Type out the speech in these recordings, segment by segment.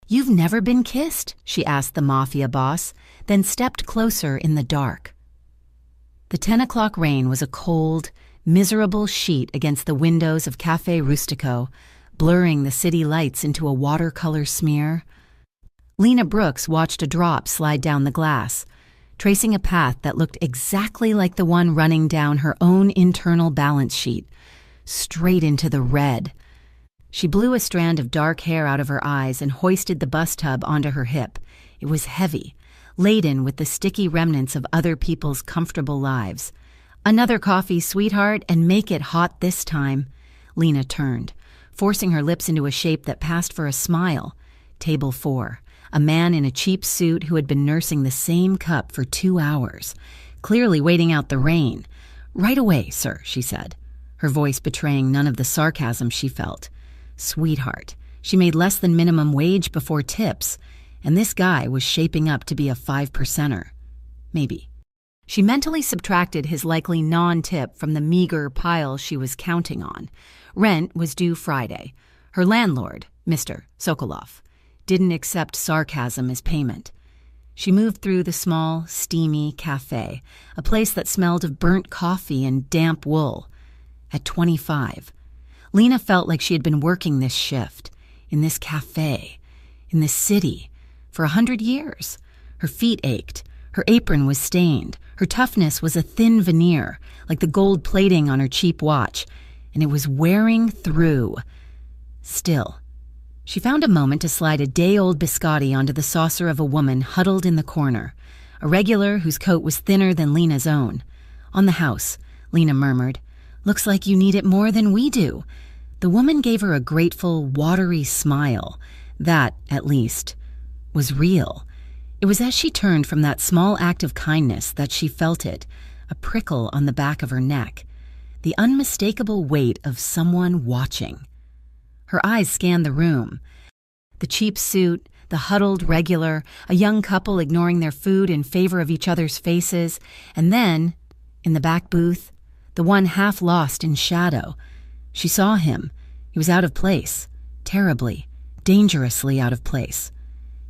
"You've never been kissed?" she asked the Mafia boss, then stepped closer in the dark. The 10 o'clock rain was a cold, miserable sheet against the windows of Café Rustico, blurring the city lights into a watercolor smear. Lena Brooks watched a drop slide down the glass, tracing a path that looked exactly like the one running down her own internal balance sheet, straight into the red. She blew a strand of dark hair out of her eyes and hoisted the bus tub onto her hip. It was heavy, laden with the sticky remnants of other people's comfortable lives. "Another coffee, sweetheart, and make it hot this time." Lena turned, forcing her lips into a shape that passed for a smile. Table 4. A man in a cheap suit who had been nursing the same cup for 2 hours, clearly waiting out the rain. "Right away, sir," she said, her voice betraying none of the sarcasm she felt. Sweetheart. She made less than minimum wage before tips, and this guy was shaping up to be a 5%er. Maybe. She mentally subtracted his likely non-tip from the meager pile she was counting on. Rent was due Friday. Her landlord, Mr. Sokolov, didn't accept sarcasm as payment. She moved through the small, steamy cafe, a place that smelled of burnt coffee and damp wool. At 25, Lena felt like she had been working this shift, in this cafe, in this city, for 100 years. Her feet ached, her apron was stained, her toughness was a thin veneer, like the gold plating on her cheap watch, and it was wearing through. Still, she found a moment to slide a day-old biscotti onto the saucer of a woman huddled in the corner, a regular whose coat was thinner than Lena's own. "On the house," Lena murmured. "Looks like you need it more than we do." The woman gave her a grateful, watery smile. That, at least, was real. It was as she turned from that small act of kindness that she felt it, a prickle on the back of her neck, the unmistakable weight of someone watching. Her eyes scanned the room. The cheap suit, the huddled regular, a young couple ignoring their food in favor of each other's faces, and then, in the back booth, the one half lost in shadow. She saw him. He was out of place, terribly, dangerously out of place.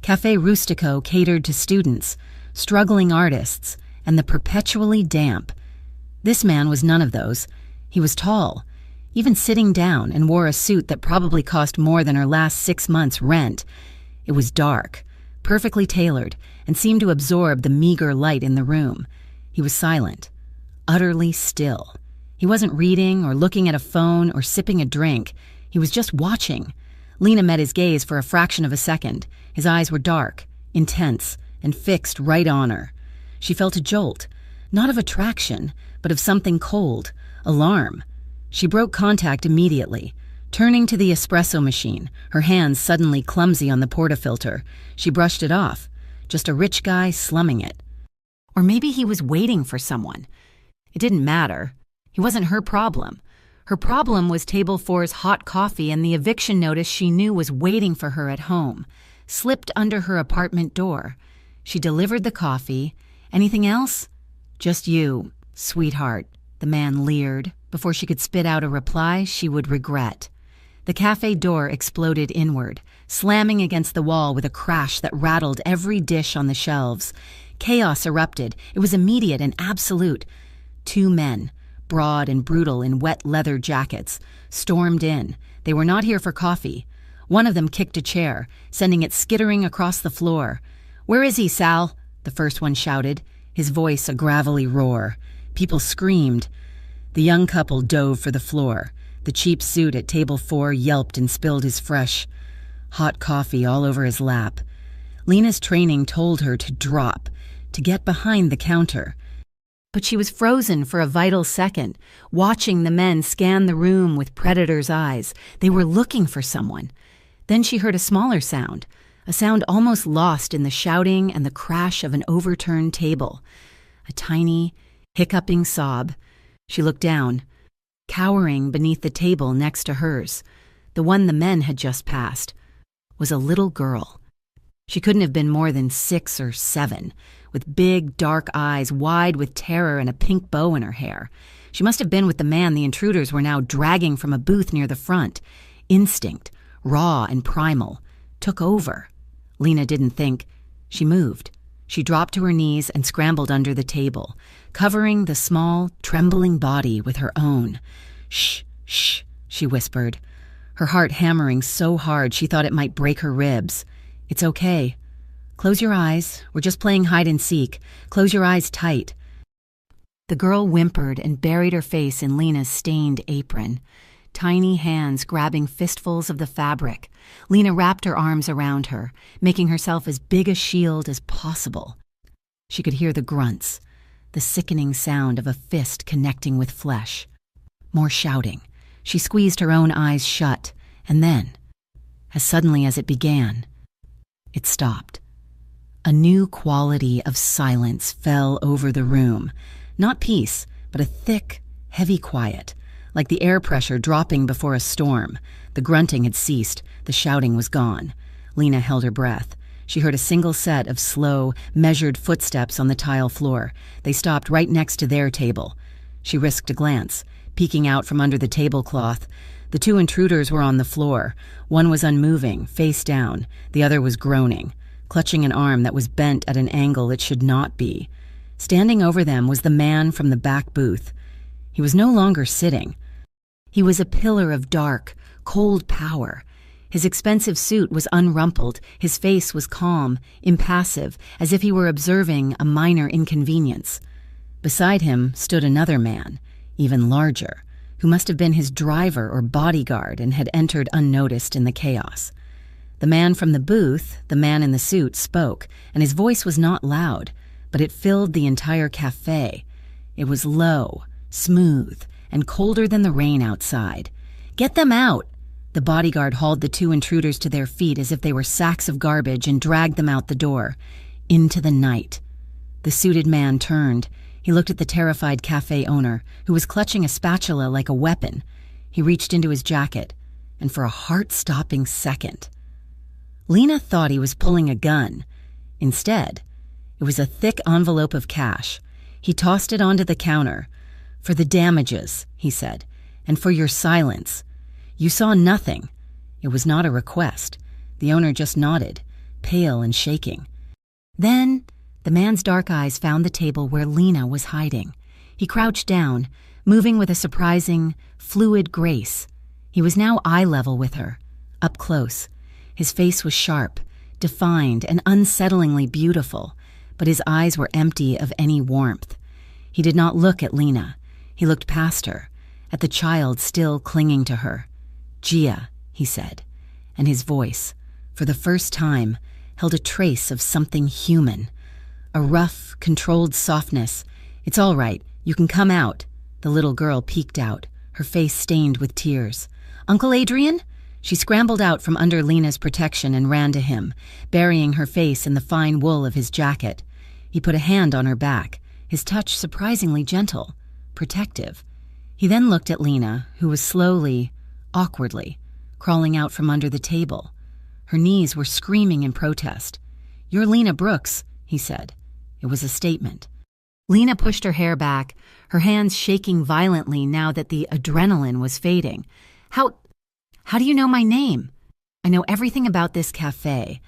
Café Rustico catered to students, struggling artists, and the perpetually damp. This man was none of those. He was tall, even sitting down, and wore a suit that probably cost more than her last 6 months' rent. It was dark, perfectly tailored, and seemed to absorb the meager light in the room. He was silent, utterly still. He wasn't reading or looking at a phone or sipping a drink. He was just watching. Lena met his gaze for a fraction of a second. His eyes were dark, intense, and fixed right on her. She felt a jolt, not of attraction, but of something cold, alarm. She broke contact immediately. Turning to the espresso machine, her hands suddenly clumsy on the portafilter, she brushed it off. Just a rich guy slumming it. Or maybe he was waiting for someone. It didn't matter. He wasn't her problem. Her problem was Table 4's hot coffee and the eviction notice she knew was waiting for her at home, slipped under her apartment door. She delivered the coffee. "Anything else?" "Just you, sweetheart," the man leered, before she could spit out a reply she would regret. The cafe door exploded inward, slamming against the wall with a crash that rattled every dish on the shelves. Chaos erupted. It was immediate and absolute. 2 men, broad and brutal in wet leather jackets, stormed in. They were not here for coffee. One of them kicked a chair, sending it skittering across the floor. "Where is he, Sal?" the first one shouted, his voice a gravelly roar. People screamed. The young couple dove for the floor. The cheap suit at Table 4 yelped and spilled his fresh, hot coffee all over his lap. Lena's training told her to drop, to get behind the counter. But she was frozen for a vital second, watching the men scan the room with predator's eyes. They were looking for someone. Then she heard a smaller sound, a sound almost lost in the shouting and the crash of an overturned table. A tiny, hiccuping sob. She looked down. Cowering beneath the table next to hers, the one the men had just passed, was a little girl. She couldn't have been more than 6 or 7, with big, dark eyes wide with terror and a pink bow in her hair. She must have been with the man the intruders were now dragging from a booth near the front. Instinct, raw and primal, took over. Lena didn't think. She moved. She dropped to her knees and scrambled under the table, covering the small, trembling body with her own. "Shh, shh," she whispered, her heart hammering so hard she thought it might break her ribs. "It's okay. Close your eyes. We're just playing hide and seek. Close your eyes tight." The girl whimpered and buried her face in Lena's stained apron, tiny hands grabbing fistfuls of the fabric. Lena wrapped her arms around her, making herself as big a shield as possible. She could hear the grunts, the sickening sound of a fist connecting with flesh. More shouting. She squeezed her own eyes shut, and then, as suddenly as it began, it stopped. A new quality of silence fell over the room. Not peace, but a thick, heavy quiet, like the air pressure dropping before a storm. The grunting had ceased. The shouting was gone. Lena held her breath. She heard a single set of slow, measured footsteps on the tile floor. They stopped right next to their table. She risked a glance, peeking out from under the tablecloth. The two intruders were on the floor. One was unmoving, face down. The other was groaning, clutching an arm that was bent at an angle it should not be. Standing over them was the man from the back booth. He was no longer sitting. He was a pillar of dark, cold power. His expensive suit was unrumpled. His face was calm, impassive, as if he were observing a minor inconvenience. Beside him stood another man, even larger, who must have been his driver or bodyguard and had entered unnoticed in the chaos. The man from the booth, the man in the suit, spoke, and his voice was not loud, but it filled the entire cafe. It was low, smooth, and colder than the rain outside. "Get them out!" The bodyguard hauled the two intruders to their feet as if they were sacks of garbage and dragged them out the door, into the night. The suited man turned. He looked at the terrified cafe owner, who was clutching a spatula like a weapon. He reached into his jacket, and for a heart-stopping second, Lena thought he was pulling a gun. Instead, it was a thick envelope of cash. He tossed it onto the counter. "For the damages," he said, "and for your silence. You saw nothing." It was not a request. The owner just nodded, pale and shaking. Then the man's dark eyes found the table where Lena was hiding. He crouched down, moving with a surprising, fluid grace. He was now eye level with her, up close. His face was sharp, defined, and unsettlingly beautiful, but his eyes were empty of any warmth. He did not look at Lena. He looked past her, at the child still clinging to her. "Gia," he said, and his voice, for the first time, held a trace of something human. A rough, controlled softness. "It's all right. You can come out." The little girl peeked out, her face stained with tears. "Uncle Adrian?" She scrambled out from under Lena's protection and ran to him, burying her face in the fine wool of his jacket. He put a hand on her back, his touch surprisingly gentle, protective. He then looked at Lena, who was slowly, awkwardly, crawling out from under the table. Her knees were screaming in protest. "You're Lena Brooks," he said. It was a statement. Lena pushed her hair back, her hands shaking violently now that the adrenaline was fading. How do you know my name?" "I know everything about this cafe.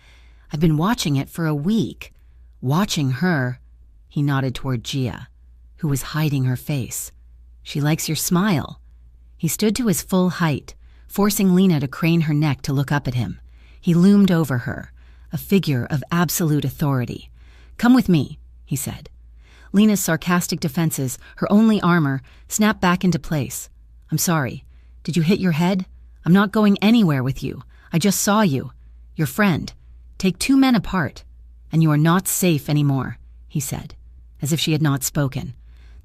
I've been watching it for a week." "Watching her?" He nodded toward Gia, who was hiding her face. "She likes your smile." He stood to his full height, forcing Lena to crane her neck to look up at him. He loomed over her, a figure of absolute authority. "Come with me," he said. Lena's sarcastic defenses, her only armor, snapped back into place. "I'm sorry. Did you hit your head? I'm not going anywhere with you. I just saw you. Your friend. Take two men apart. And you are not safe anymore," he said, as if she had not spoken.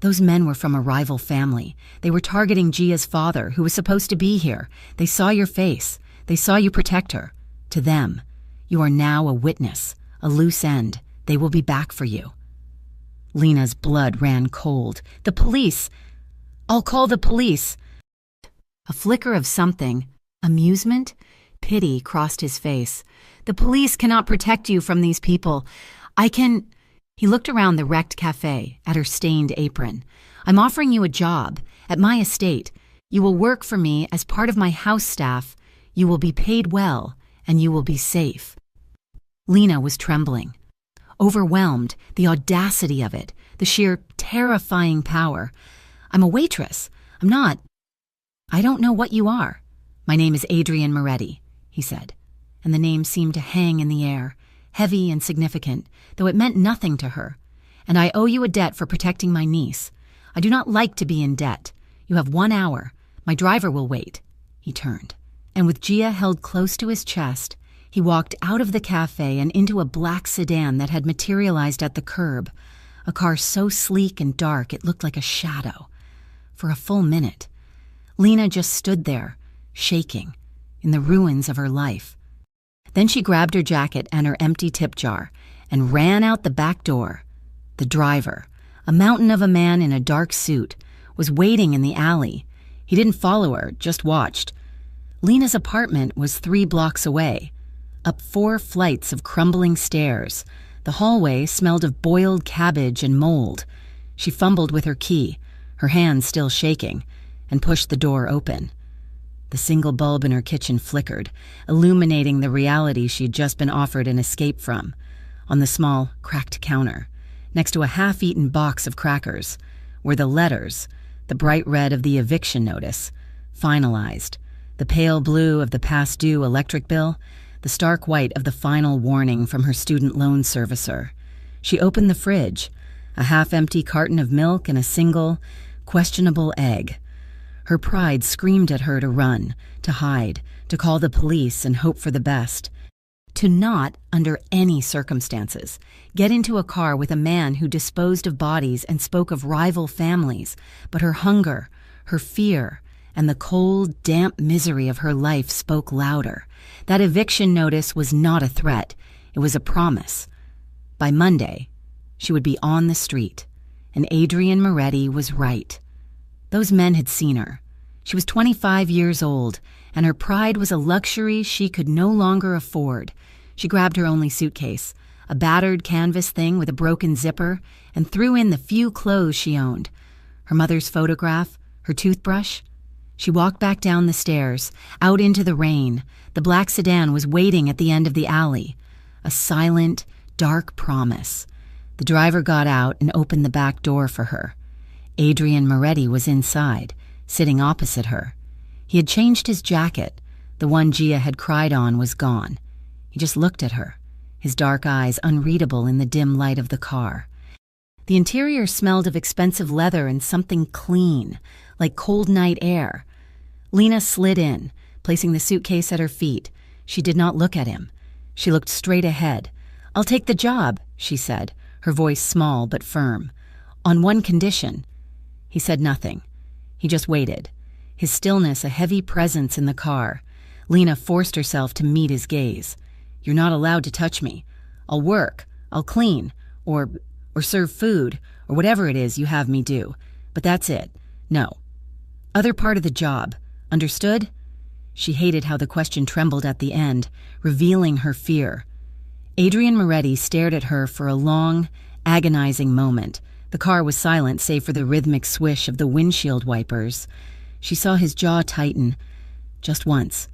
"Those men were from a rival family. They were targeting Gia's father, who was supposed to be here. They saw your face. They saw you protect her. To them, you are now a witness, a loose end. They will be back for you." Lena's blood ran cold. "The police! I'll call the police!" A flicker of something, amusement, pity crossed his face. "The police cannot protect you from these people. I can—" He looked around the wrecked cafe, at her stained apron. "I'm offering you a job, at my estate. You will work for me as part of my house staff. You will be paid well, and you will be safe." Lena was trembling, overwhelmed, the audacity of it, the sheer terrifying power. "I'm a waitress. I'm not. I don't know what you are." "My name is Adrian Moretti," he said, and the name seemed to hang in the air, heavy and significant, though it meant nothing to her. "And I owe you a debt for protecting my niece. I do not like to be in debt. You have 1 hour. My driver will wait." He turned, and with Gia held close to his chest, he walked out of the cafe and into a black sedan that had materialized at the curb, a car so sleek and dark it looked like a shadow. For a full minute, Lena just stood there, shaking, in the ruins of her life. Then she grabbed her jacket and her empty tip jar and ran out the back door. The driver, a mountain of a man in a dark suit, was waiting in the alley. He didn't follow her, just watched. Lena's apartment was 3 blocks away. Up 4 flights of crumbling stairs, the hallway smelled of boiled cabbage and mold. She fumbled with her key, her hands still shaking, and pushed the door open. The single bulb in her kitchen flickered, illuminating the reality she'd just been offered an escape from. On the small, cracked counter, next to a half-eaten box of crackers, were the letters, the bright red of the eviction notice, finalized, the pale blue of the past-due electric bill, the stark white of the final warning from her student loan servicer. She opened the fridge, a half-empty carton of milk and a single, questionable egg. Her pride screamed at her to run, to hide, to call the police and hope for the best. To not, under any circumstances, get into a car with a man who disposed of bodies and spoke of rival families, but her hunger, her fear, and the cold, damp misery of her life spoke louder. That eviction notice was not a threat, it was a promise. By Monday, she would be on the street, and Adrian Moretti was right. Those men had seen her. She was 25 years old, and her pride was a luxury she could no longer afford. She grabbed her only suitcase, a battered canvas thing with a broken zipper, and threw in the few clothes she owned. Her mother's photograph, her toothbrush. She walked back down the stairs, out into the rain. The black sedan was waiting at the end of the alley. A silent, dark promise. The driver got out and opened the back door for her. Adrian Moretti was inside, sitting opposite her. He had changed his jacket. The one Gia had cried on was gone. He just looked at her, his dark eyes unreadable in the dim light of the car. The interior smelled of expensive leather and something clean, like cold night air. Lena slid in, placing the suitcase at her feet. She did not look at him. She looked straight ahead. "I'll take the job," she said, her voice small but firm. "On one condition." He said nothing. He just waited, his stillness a heavy presence in the car. Lena forced herself to meet his gaze. "You're not allowed to touch me. I'll work, I'll clean, or serve food, or whatever it is you have me do. But that's it. No. Other part of the job. Understood?" She hated how the question trembled at the end, revealing her fear. Adrian Moretti stared at her for a long, agonizing moment. The car was silent save for the rhythmic swish of the windshield wipers. She saw his jaw tighten, just once.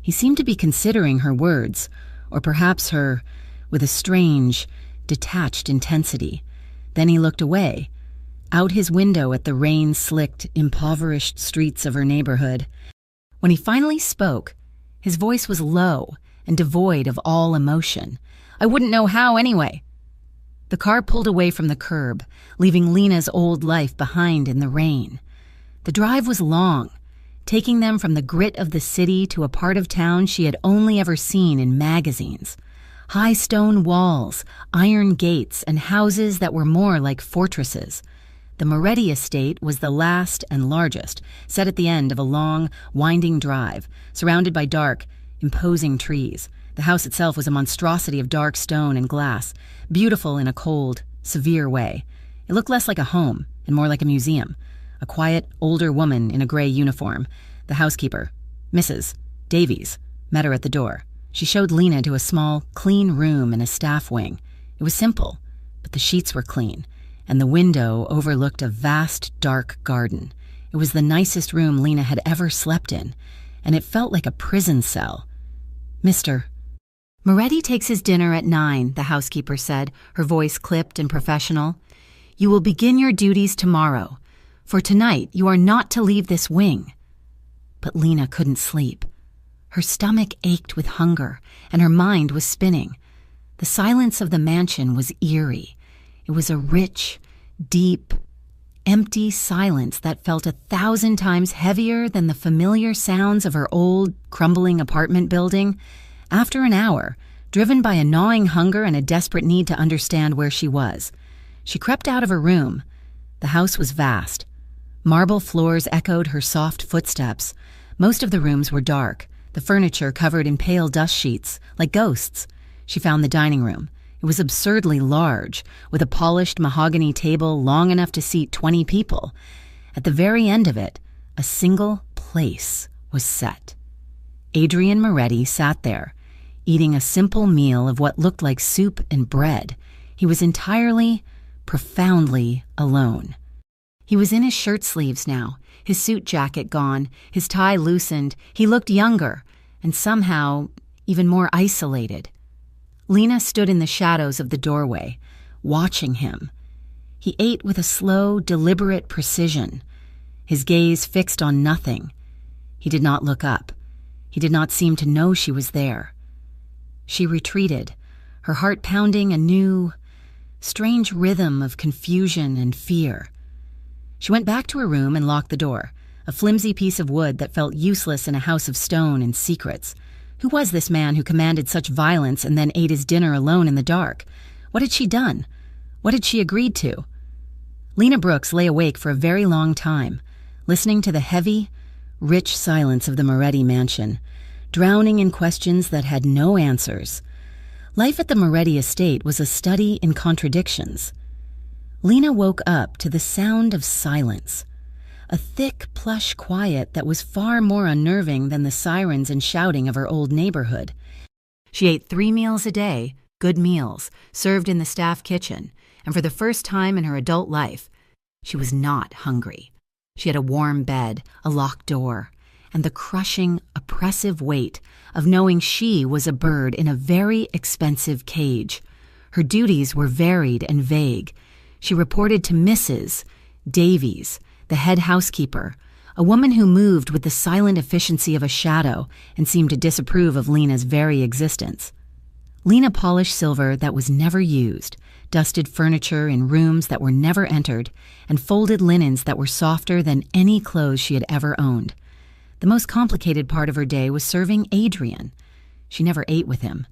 He seemed to be considering her words, or perhaps her, with a strange, detached intensity. Then he looked away, out his window at the rain-slicked, impoverished streets of her neighborhood. When he finally spoke, his voice was low and devoid of all emotion. "I wouldn't know how anyway." The car pulled away from the curb, leaving Lena's old life behind in the rain. The drive was long, taking them from the grit of the city to a part of town she had only ever seen in magazines. High stone walls, iron gates, and houses that were more like fortresses. The Moretti estate was the last and largest, set at the end of a long, winding drive, surrounded by dark, imposing trees. The house itself was a monstrosity of dark stone and glass, beautiful in a cold, severe way. It looked less like a home and more like a museum. A quiet, older woman in a gray uniform, the housekeeper, Mrs. Davies, met her at the door. She showed Lena to a small, clean room in a staff wing. It was simple, but the sheets were clean, and the window overlooked a vast, dark garden. It was the nicest room Lena had ever slept in, and it felt like a prison cell. "Mr. Moretti takes his dinner at 9, the housekeeper said, her voice clipped and professional. You will begin your duties tomorrow. For tonight, you are not to leave this wing. But Lena couldn't sleep. Her stomach ached with hunger, and her mind was spinning. The silence of the mansion was eerie. It was a rich, deep, empty silence that felt 1,000 times heavier than the familiar sounds of her old, crumbling apartment building. After an hour, driven by a gnawing hunger and a desperate need to understand where she was, she crept out of her room. The house was vast. Marble floors echoed her soft footsteps. Most of the rooms were dark, the furniture covered in pale dust sheets, like ghosts. She found the dining room. It was absurdly large, with a polished mahogany table long enough to seat 20 people. At the very end of it, a single place was set. Adrian Moretti sat there, eating a simple meal of what looked like soup and bread. He was entirely, profoundly alone. He was in his shirt sleeves now, his suit jacket gone, his tie loosened. He looked younger, and somehow even more isolated. Lena stood in the shadows of the doorway, watching him. He ate with a slow, deliberate precision, his gaze fixed on nothing. He did not look up. He did not seem to know she was there. She retreated, her heart pounding a new, strange rhythm of confusion and fear. She went back to her room and locked the door, a flimsy piece of wood that felt useless in a house of stone and secrets. Who was this man who commanded such violence and then ate his dinner alone in the dark? What had she done? What had she agreed to? Lena Brooks lay awake for a very long time, listening to the heavy, rich silence of the Moretti mansion, drowning in questions that had no answers. Life at the Moretti estate was a study in contradictions. Lena woke up to the sound of silence, a thick, plush quiet that was far more unnerving than the sirens and shouting of her old neighborhood. She ate 3 meals a day, good meals, served in the staff kitchen, and for the first time in her adult life, she was not hungry. She had a warm bed, a locked door, and the crushing, oppressive weight of knowing she was a bird in a very expensive cage. Her duties were varied and vague. She reported to Mrs. Davies, the head housekeeper, a woman who moved with the silent efficiency of a shadow and seemed to disapprove of Lena's very existence. Lena polished silver that was never used, dusted furniture in rooms that were never entered, and folded linens that were softer than any clothes she had ever owned. The most complicated part of her day was serving Adrian. She never ate with him.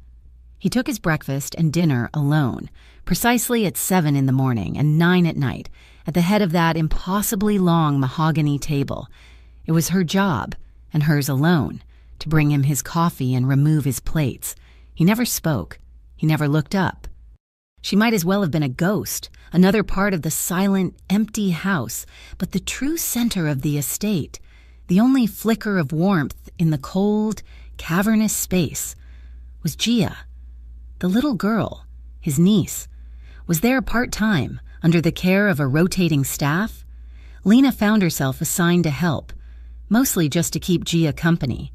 He took his breakfast and dinner alone, precisely at 7 in the morning and 9 at night, at the head of that impossibly long mahogany table. It was her job, and hers alone, to bring him his coffee and remove his plates. He never spoke. He never looked up. She might as well have been a ghost, another part of the silent, empty house, but the true center of the estate, the only flicker of warmth in the cold, cavernous space, was Gia, the little girl, his niece, was there part-time, under the care of a rotating staff. Lena found herself assigned to help, mostly just to keep Gia company.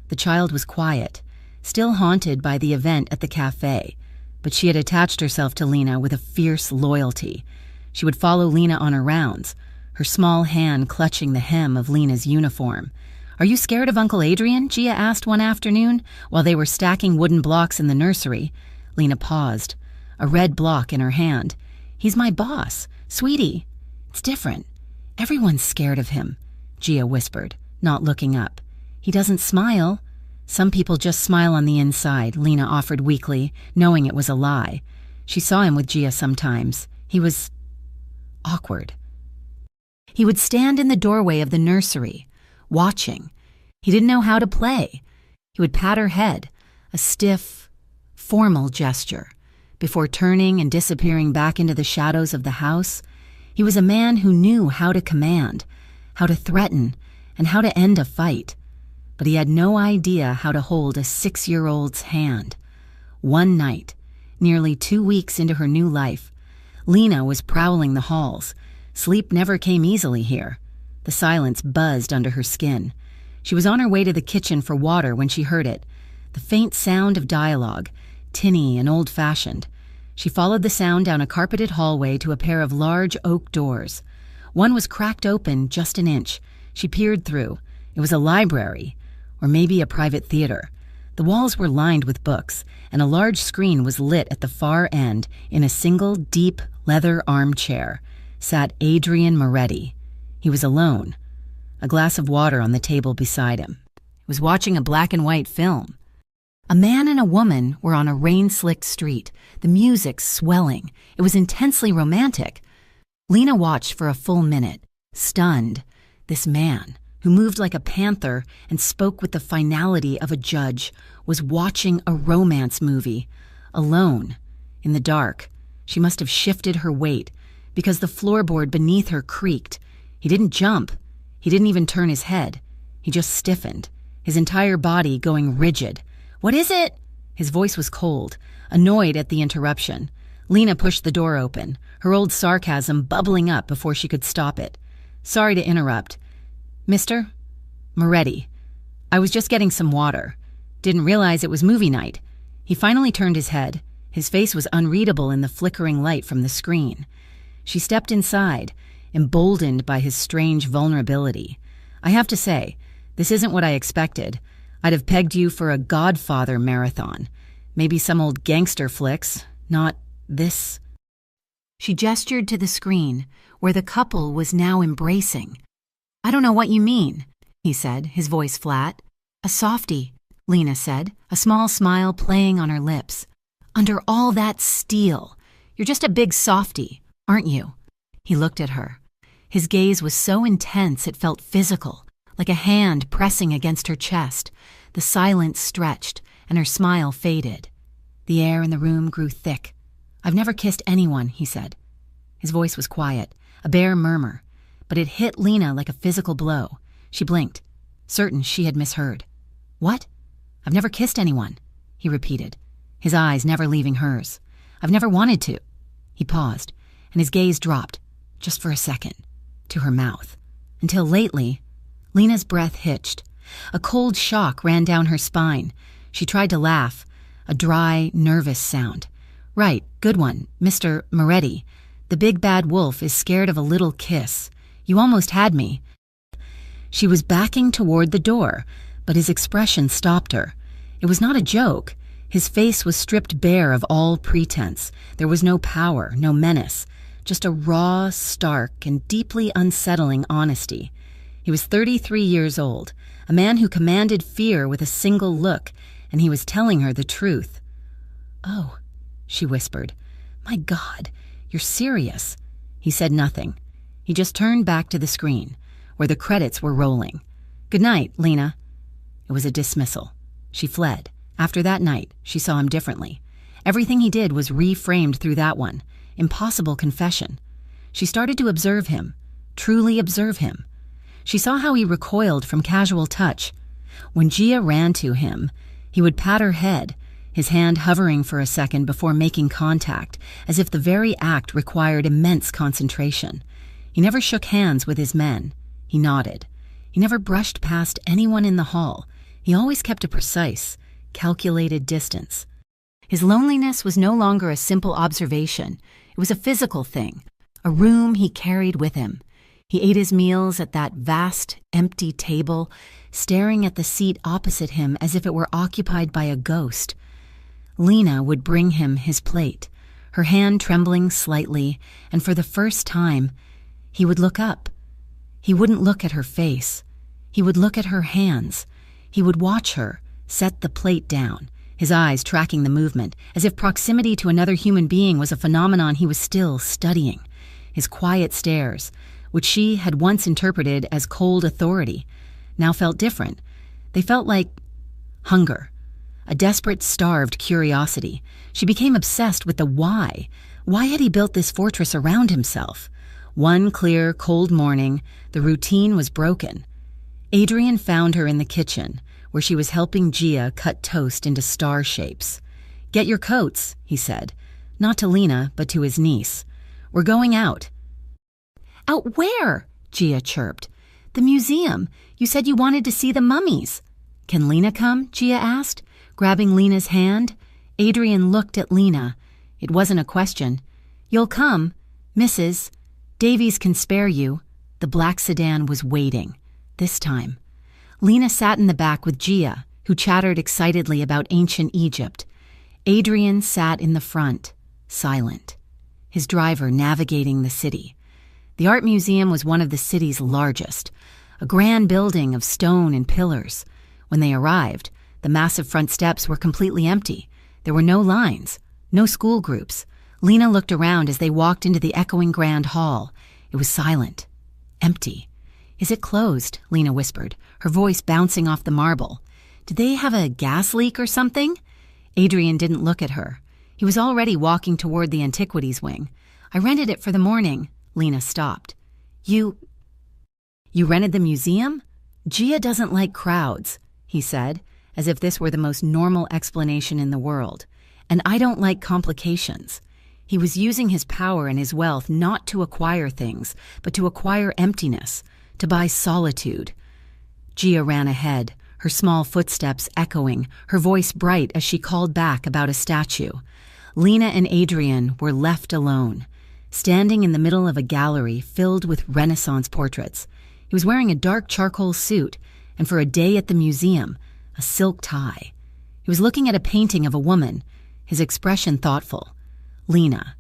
The child was quiet, still haunted by the event at the cafe, but she had attached herself to Lena with a fierce loyalty. She would follow Lena on her rounds, her small hand clutching the hem of Lena's uniform. "Are you scared of Uncle Adrian?" Gia asked one afternoon, while they were stacking wooden blocks in the nursery. Lena paused, a red block in her hand. "He's my boss, sweetie. It's different. Everyone's scared of him," Gia whispered, not looking up. "He doesn't smile." "Some people just smile on the inside," Lena offered weakly, knowing it was a lie. She saw him with Gia sometimes. He was awkward. He would stand in the doorway of the nursery, watching. He didn't know how to play. He would pat her head, a stiff, formal gesture, before turning and disappearing back into the shadows of the house. He was a man who knew how to command, how to threaten, and how to end a fight. But he had no idea how to hold a 6-year-old's hand. One night, nearly 2 weeks into her new life, Lena was prowling the halls. Sleep never came easily here. The silence buzzed under her skin. She was on her way to the kitchen for water when she heard it, the faint sound of dialogue, tinny and old-fashioned. She followed the sound down a carpeted hallway to a pair of large oak doors. One was cracked open just an inch. She peered through. It was a library, or maybe a private theater. The walls were lined with books, and a large screen was lit at the far end. In a single, deep, leather armchair sat Adrian Moretti. He was alone, a glass of water on the table beside him. He was watching a black-and-white film. A man and a woman were on a rain-slicked street, the music swelling. It was intensely romantic. Lena watched for a full minute, stunned. This man, who moved like a panther and spoke with the finality of a judge, was watching a romance movie, alone, in the dark. She must have shifted her weight, because the floorboard beneath her creaked. He didn't jump. He didn't even turn his head. He just stiffened, his entire body going rigid. "What is it?" His voice was cold, annoyed at the interruption. Lena pushed the door open, her old sarcasm bubbling up before she could stop it. "Sorry to interrupt. Mr. Moretti, I was just getting some water. Didn't realize it was movie night." He finally turned his head. His face was unreadable in the flickering light from the screen. She stepped inside, emboldened by his strange vulnerability. "I have to say, this isn't what I expected. I'd have pegged you for a Godfather marathon. Maybe some old gangster flicks, not this." She gestured to the screen, where the couple was now embracing. "I don't know what you mean," he said, his voice flat. "A softie," Lena said, a small smile playing on her lips. "Under all that steel, you're just a big softie, aren't you?" He looked at her. His gaze was so intense it felt physical, like a hand pressing against her chest. The silence stretched, and her smile faded. The air in the room grew thick. "I've never kissed anyone," he said. His voice was quiet, a bare murmur, but it hit Lena like a physical blow. She blinked, certain she had misheard. "What? I've never kissed anyone," he repeated, his eyes never leaving hers. "I've never wanted to." He paused, and his gaze dropped, just for a second, to her mouth. Until lately, Lena's breath hitched. A cold shock ran down her spine. She tried to laugh, a dry, nervous sound. "Right, good one, Mr. Moretti. The big bad wolf is scared of a little kiss. You almost had me." She was backing toward the door, but his expression stopped her. It was not a joke. His face was stripped bare of all pretense. There was no power, no menace, just a raw, stark, and deeply unsettling honesty. He was 33 years old, a man who commanded fear with a single look, and he was telling her the truth. "Oh," she whispered. "My God, you're serious." He said nothing. He just turned back to the screen, where the credits were rolling. "Good night, Lena." It was a dismissal. She fled. After that night, she saw him differently. Everything he did was reframed through that one impossible confession. She started to observe him, truly observe him. She saw how he recoiled from casual touch. When Gia ran to him, he would pat her head, his hand hovering for a second before making contact, as if the very act required immense concentration. He never shook hands with his men. He nodded. He never brushed past anyone in the hall. He always kept a precise, calculated distance. His loneliness was no longer a simple observation. It was a physical thing, a room he carried with him. He ate his meals at that vast, empty table, staring at the seat opposite him as if it were occupied by a ghost. Lena would bring him his plate, her hand trembling slightly, and for the first time, he would look up. He wouldn't look at her face. He would look at her hands. He would watch her set the plate down, his eyes tracking the movement, as if proximity to another human being was a phenomenon he was still studying. His quiet stares, which she had once interpreted as cold authority, now felt different. They felt like hunger, a desperate, starved curiosity. She became obsessed with the why. Why had he built this fortress around himself? One clear, cold morning, the routine was broken. Adrian found her in the kitchen, where she was helping Gia cut toast into star shapes. "Get your coats," he said, not to Lena, but to his niece. "We're going out." "Out where?" Gia chirped. "The museum. You said you wanted to see the mummies." "Can Lena come?" Gia asked, grabbing Lena's hand. Adrian looked at Lena. It wasn't a question. "You'll come, Mrs. Davies can spare you." The black sedan was waiting. This time. Lena sat in the back with Gia, who chattered excitedly about ancient Egypt. Adrian sat in the front, silent, his driver navigating the city. The art museum was one of the city's largest, a grand building of stone and pillars. When they arrived, the massive front steps were completely empty. There were no lines, no school groups. Lena looked around as they walked into the echoing grand hall. It was silent, empty. "Is it closed?" Lena whispered, her voice bouncing off the marble. "Did they have a gas leak or something?" Adrian didn't look at her. He was already walking toward the antiquities wing. "I rented it for the morning." Lena stopped. You rented the museum?" "Gia doesn't like crowds," he said, as if this were the most normal explanation in the world. "And I don't like complications." He was using his power and his wealth not to acquire things, but to acquire emptiness, to buy solitude. Gia ran ahead, her small footsteps echoing, her voice bright as she called back about a statue. Lena and Adrian were left alone, standing in the middle of a gallery filled with Renaissance portraits. He was wearing a dark charcoal suit, and for a day at the museum, a silk tie. He was looking at a painting of a woman, his expression thoughtful. Lena,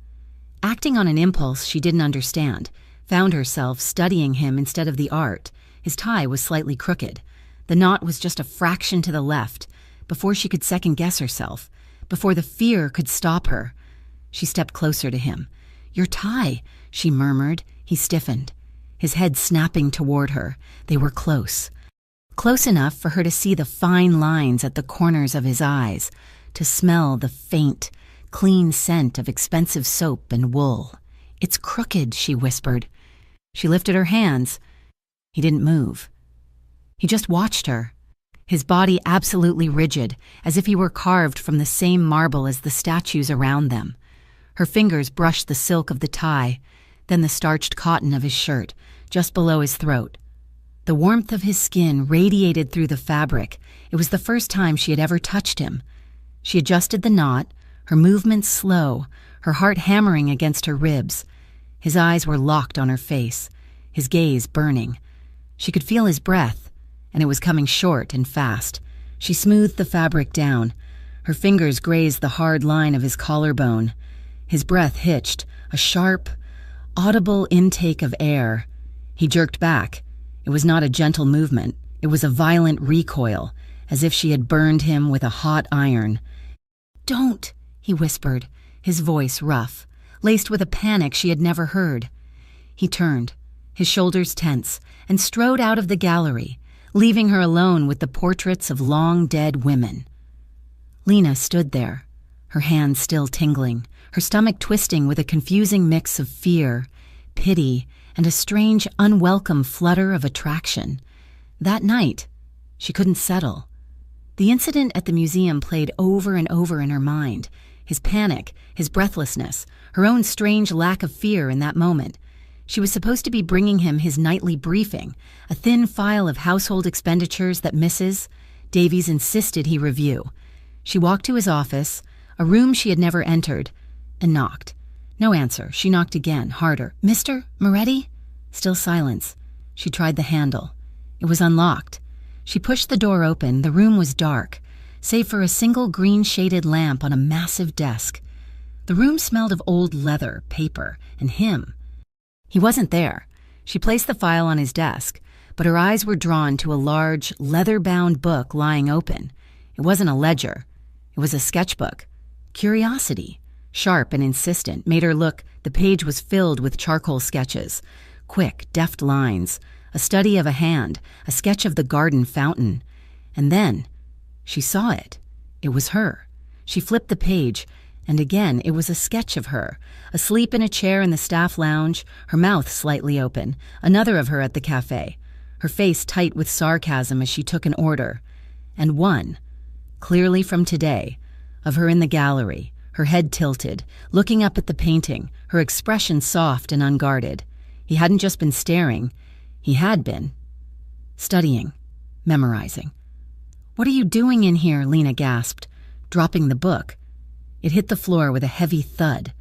acting on an impulse she didn't understand, found herself studying him instead of the art. His tie was slightly crooked. The knot was just a fraction to the left. Before she could second-guess herself, before the fear could stop her, she stepped closer to him. "Your tie," she murmured. He stiffened, his head snapping toward her. They were close. Close enough for her to see the fine lines at the corners of his eyes, to smell the faint, clean scent of expensive soap and wool. "It's crooked," she whispered. She lifted her hands. He didn't move. He just watched her, his body absolutely rigid, as if he were carved from the same marble as the statues around them. Her fingers brushed the silk of the tie, then the starched cotton of his shirt, just below his throat. The warmth of his skin radiated through the fabric. It was the first time she had ever touched him. She adjusted the knot, her movements slow, her heart hammering against her ribs. His eyes were locked on her face, his gaze burning. She could feel his breath, and it was coming short and fast. She smoothed the fabric down. Her fingers grazed the hard line of his collarbone. His breath hitched, a sharp, audible intake of air. He jerked back. It was not a gentle movement. It was a violent recoil, as if she had burned him with a hot iron. "Don't," he whispered, his voice rough, laced with a panic she had never heard. He turned, his shoulders tense, and strode out of the gallery, leaving her alone with the portraits of long-dead women. Lena stood there, her hands still tingling, her stomach twisting with a confusing mix of fear, pity, and a strange, unwelcome flutter of attraction. That night, she couldn't settle. The incident at the museum played over and over in her mind. His panic, his breathlessness, her own strange lack of fear in that moment. She was supposed to be bringing him his nightly briefing, a thin file of household expenditures that Mrs. Davies insisted he review. She walked to his office, a room she had never entered, and knocked. No answer. She knocked again, harder. "Mr. Moretti?" Still silence. She tried the handle. It was unlocked. She pushed the door open. The room was dark, save for a single green-shaded lamp on a massive desk. The room smelled of old leather, paper, and him. He wasn't there. She placed the file on his desk, but her eyes were drawn to a large, leather-bound book lying open. It wasn't a ledger. It was a sketchbook. Curiosity, sharp and insistent, made her look. The page was filled with charcoal sketches, quick, deft lines, a study of a hand, a sketch of the garden fountain. And then she saw it. It was her. She flipped the page, and again it was a sketch of her, asleep in a chair in the staff lounge, her mouth slightly open, another of her at the cafe, her face tight with sarcasm as she took an order, and one, clearly from today, of her in the gallery, her head tilted, looking up at the painting, her expression soft and unguarded. He hadn't just been staring, he had been studying, memorizing. "What are you doing in here?" Lena gasped, dropping the book. It hit the floor with a heavy thud.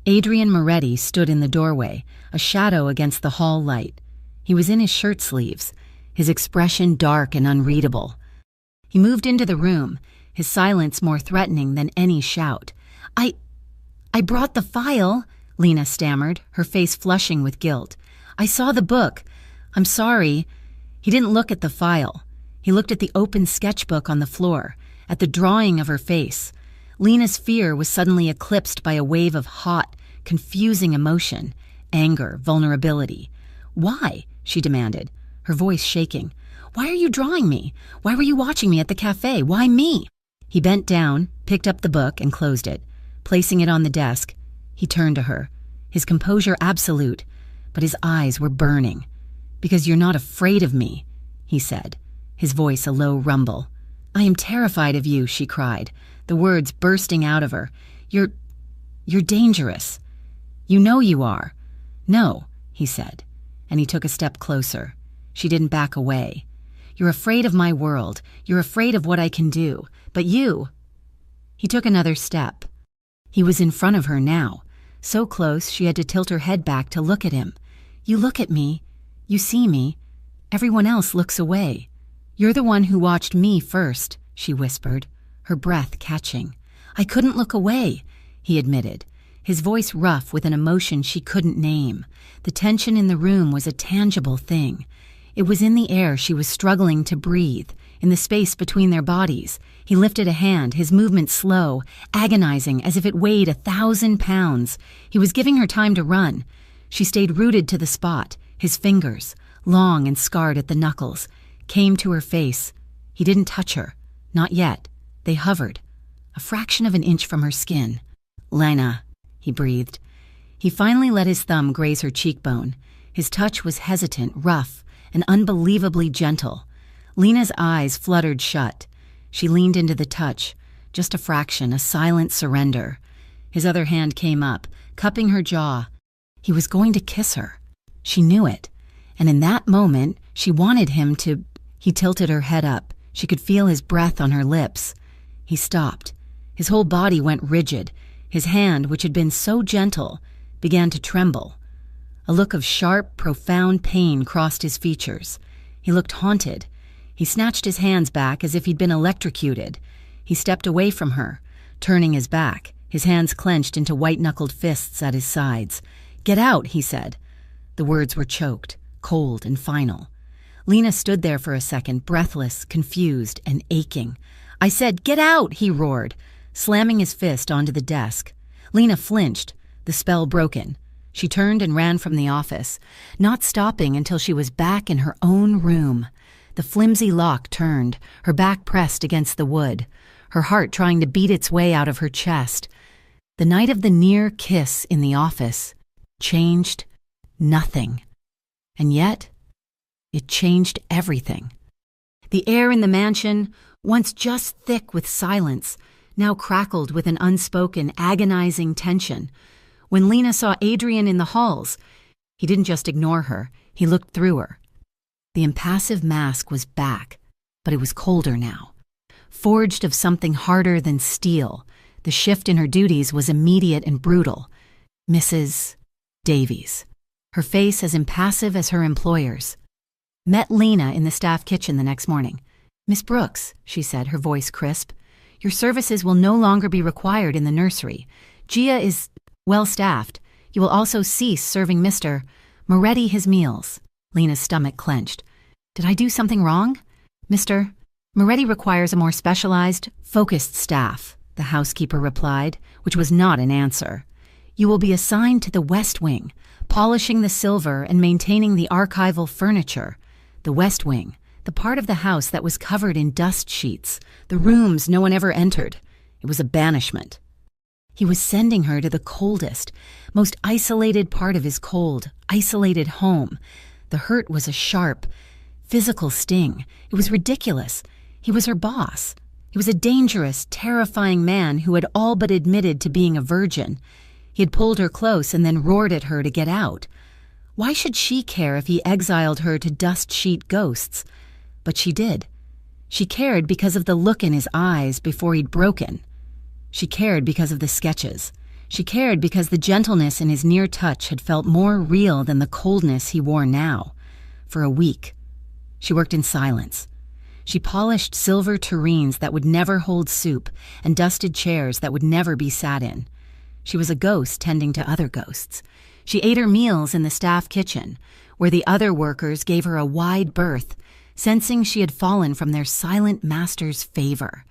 Adrian Moretti stood in the doorway, a shadow against the hall light. He was in his shirt sleeves, his expression dark and unreadable. He moved into the room, his silence more threatening than any shout. I brought the file," Lena stammered, her face flushing with guilt. "I saw the book. I'm sorry." He didn't look at the file. He looked at the open sketchbook on the floor, at the drawing of her face. Lena's fear was suddenly eclipsed by a wave of hot, confusing emotion, anger, vulnerability. "Why?" she demanded, her voice shaking. "Why are you drawing me? Why were you watching me at the cafe? Why me?" He bent down, picked up the book, and closed it. Placing it on the desk, he turned to her, his composure absolute, but his eyes were burning. "Because you're not afraid of me," he said, his voice a low rumble. "I am terrified of you," she cried, the words bursting out of her. You're dangerous. You know you are." "No," he said, and he took a step closer. She didn't back away. "You're afraid of my world. You're afraid of what I can do. But you—" He took another step. He was in front of her now, so close she had to tilt her head back to look at him. "You look at me. You see me. Everyone else looks away. You're the one who watched me first," she whispered, her breath catching. "I couldn't look away," he admitted, his voice rough with an emotion she couldn't name. The tension in the room was a tangible thing. It was in the air she was struggling to breathe, in the space between their bodies. He lifted a hand, his movement slow, agonizing, as if it weighed 1,000 pounds. He was giving her time to run. She stayed rooted to the spot. His fingers, long and scarred at the knuckles, came to her face. He didn't touch her. Not yet. They hovered, a fraction of an inch from her skin. "Lena," he breathed. He finally let his thumb graze her cheekbone. His touch was hesitant, rough, and unbelievably gentle. Lena's eyes fluttered shut. She leaned into the touch, just a fraction, a silent surrender. His other hand came up, cupping her jaw. He was going to kiss her. She knew it, and in that moment, she wanted him to. He tilted her head up. She could feel his breath on her lips. He stopped. His whole body went rigid. His hand, which had been so gentle, began to tremble. A look of sharp, profound pain crossed his features. He looked haunted. He snatched his hands back as if he'd been electrocuted. He stepped away from her, turning his back, his hands clenched into white-knuckled fists at his sides. "Get out," he said. The words were choked, cold and final. Lena stood there for a second, breathless, confused, and aching. "I said, get out," he roared, slamming his fist onto the desk. Lena flinched, the spell broken. She turned and ran from the office, not stopping until she was back in her own room. The flimsy lock turned, her back pressed against the wood, her heart trying to beat its way out of her chest. The night of the near kiss in the office changed nothing. And yet, it changed everything. The air in the mansion, once just thick with silence, now crackled with an unspoken, agonizing tension. When Lena saw Adrian in the halls, he didn't just ignore her, he looked through her. The impassive mask was back, but it was colder now. Forged of something harder than steel, the shift in her duties was immediate and brutal. Mrs. Davies, her face as impassive as her employer's, met Lena in the staff kitchen the next morning. "Miss Brooks," she said, her voice crisp, "your services will no longer be required in the nursery. Gia is well-staffed. You will also cease serving Mr. Moretti his meals." Lena's stomach clenched. "Did I do something wrong?" "Mr. Moretti requires a more specialized, focused staff," the housekeeper replied, which was not an answer. "You will be assigned to the West Wing, polishing the silver and maintaining the archival furniture. The West Wing, the part of the house that was covered in dust sheets, the rooms no one ever entered. It was a banishment." He was sending her to the coldest, most isolated part of his cold, isolated home. The hurt was a sharp, physical sting. It was ridiculous. He was her boss. He was a dangerous, terrifying man who had all but admitted to being a virgin. He had pulled her close and then roared at her to get out. Why should she care if he exiled her to dust-sheet ghosts? But she did. She cared because of the look in his eyes before he'd broken. She cared because of the sketches. She cared because the gentleness in his near touch had felt more real than the coldness he wore now. For a week, she worked in silence. She polished silver tureens that would never hold soup and dusted chairs that would never be sat in. She was a ghost tending to other ghosts. She ate her meals in the staff kitchen, where the other workers gave her a wide berth, sensing she had fallen from their silent master's favor.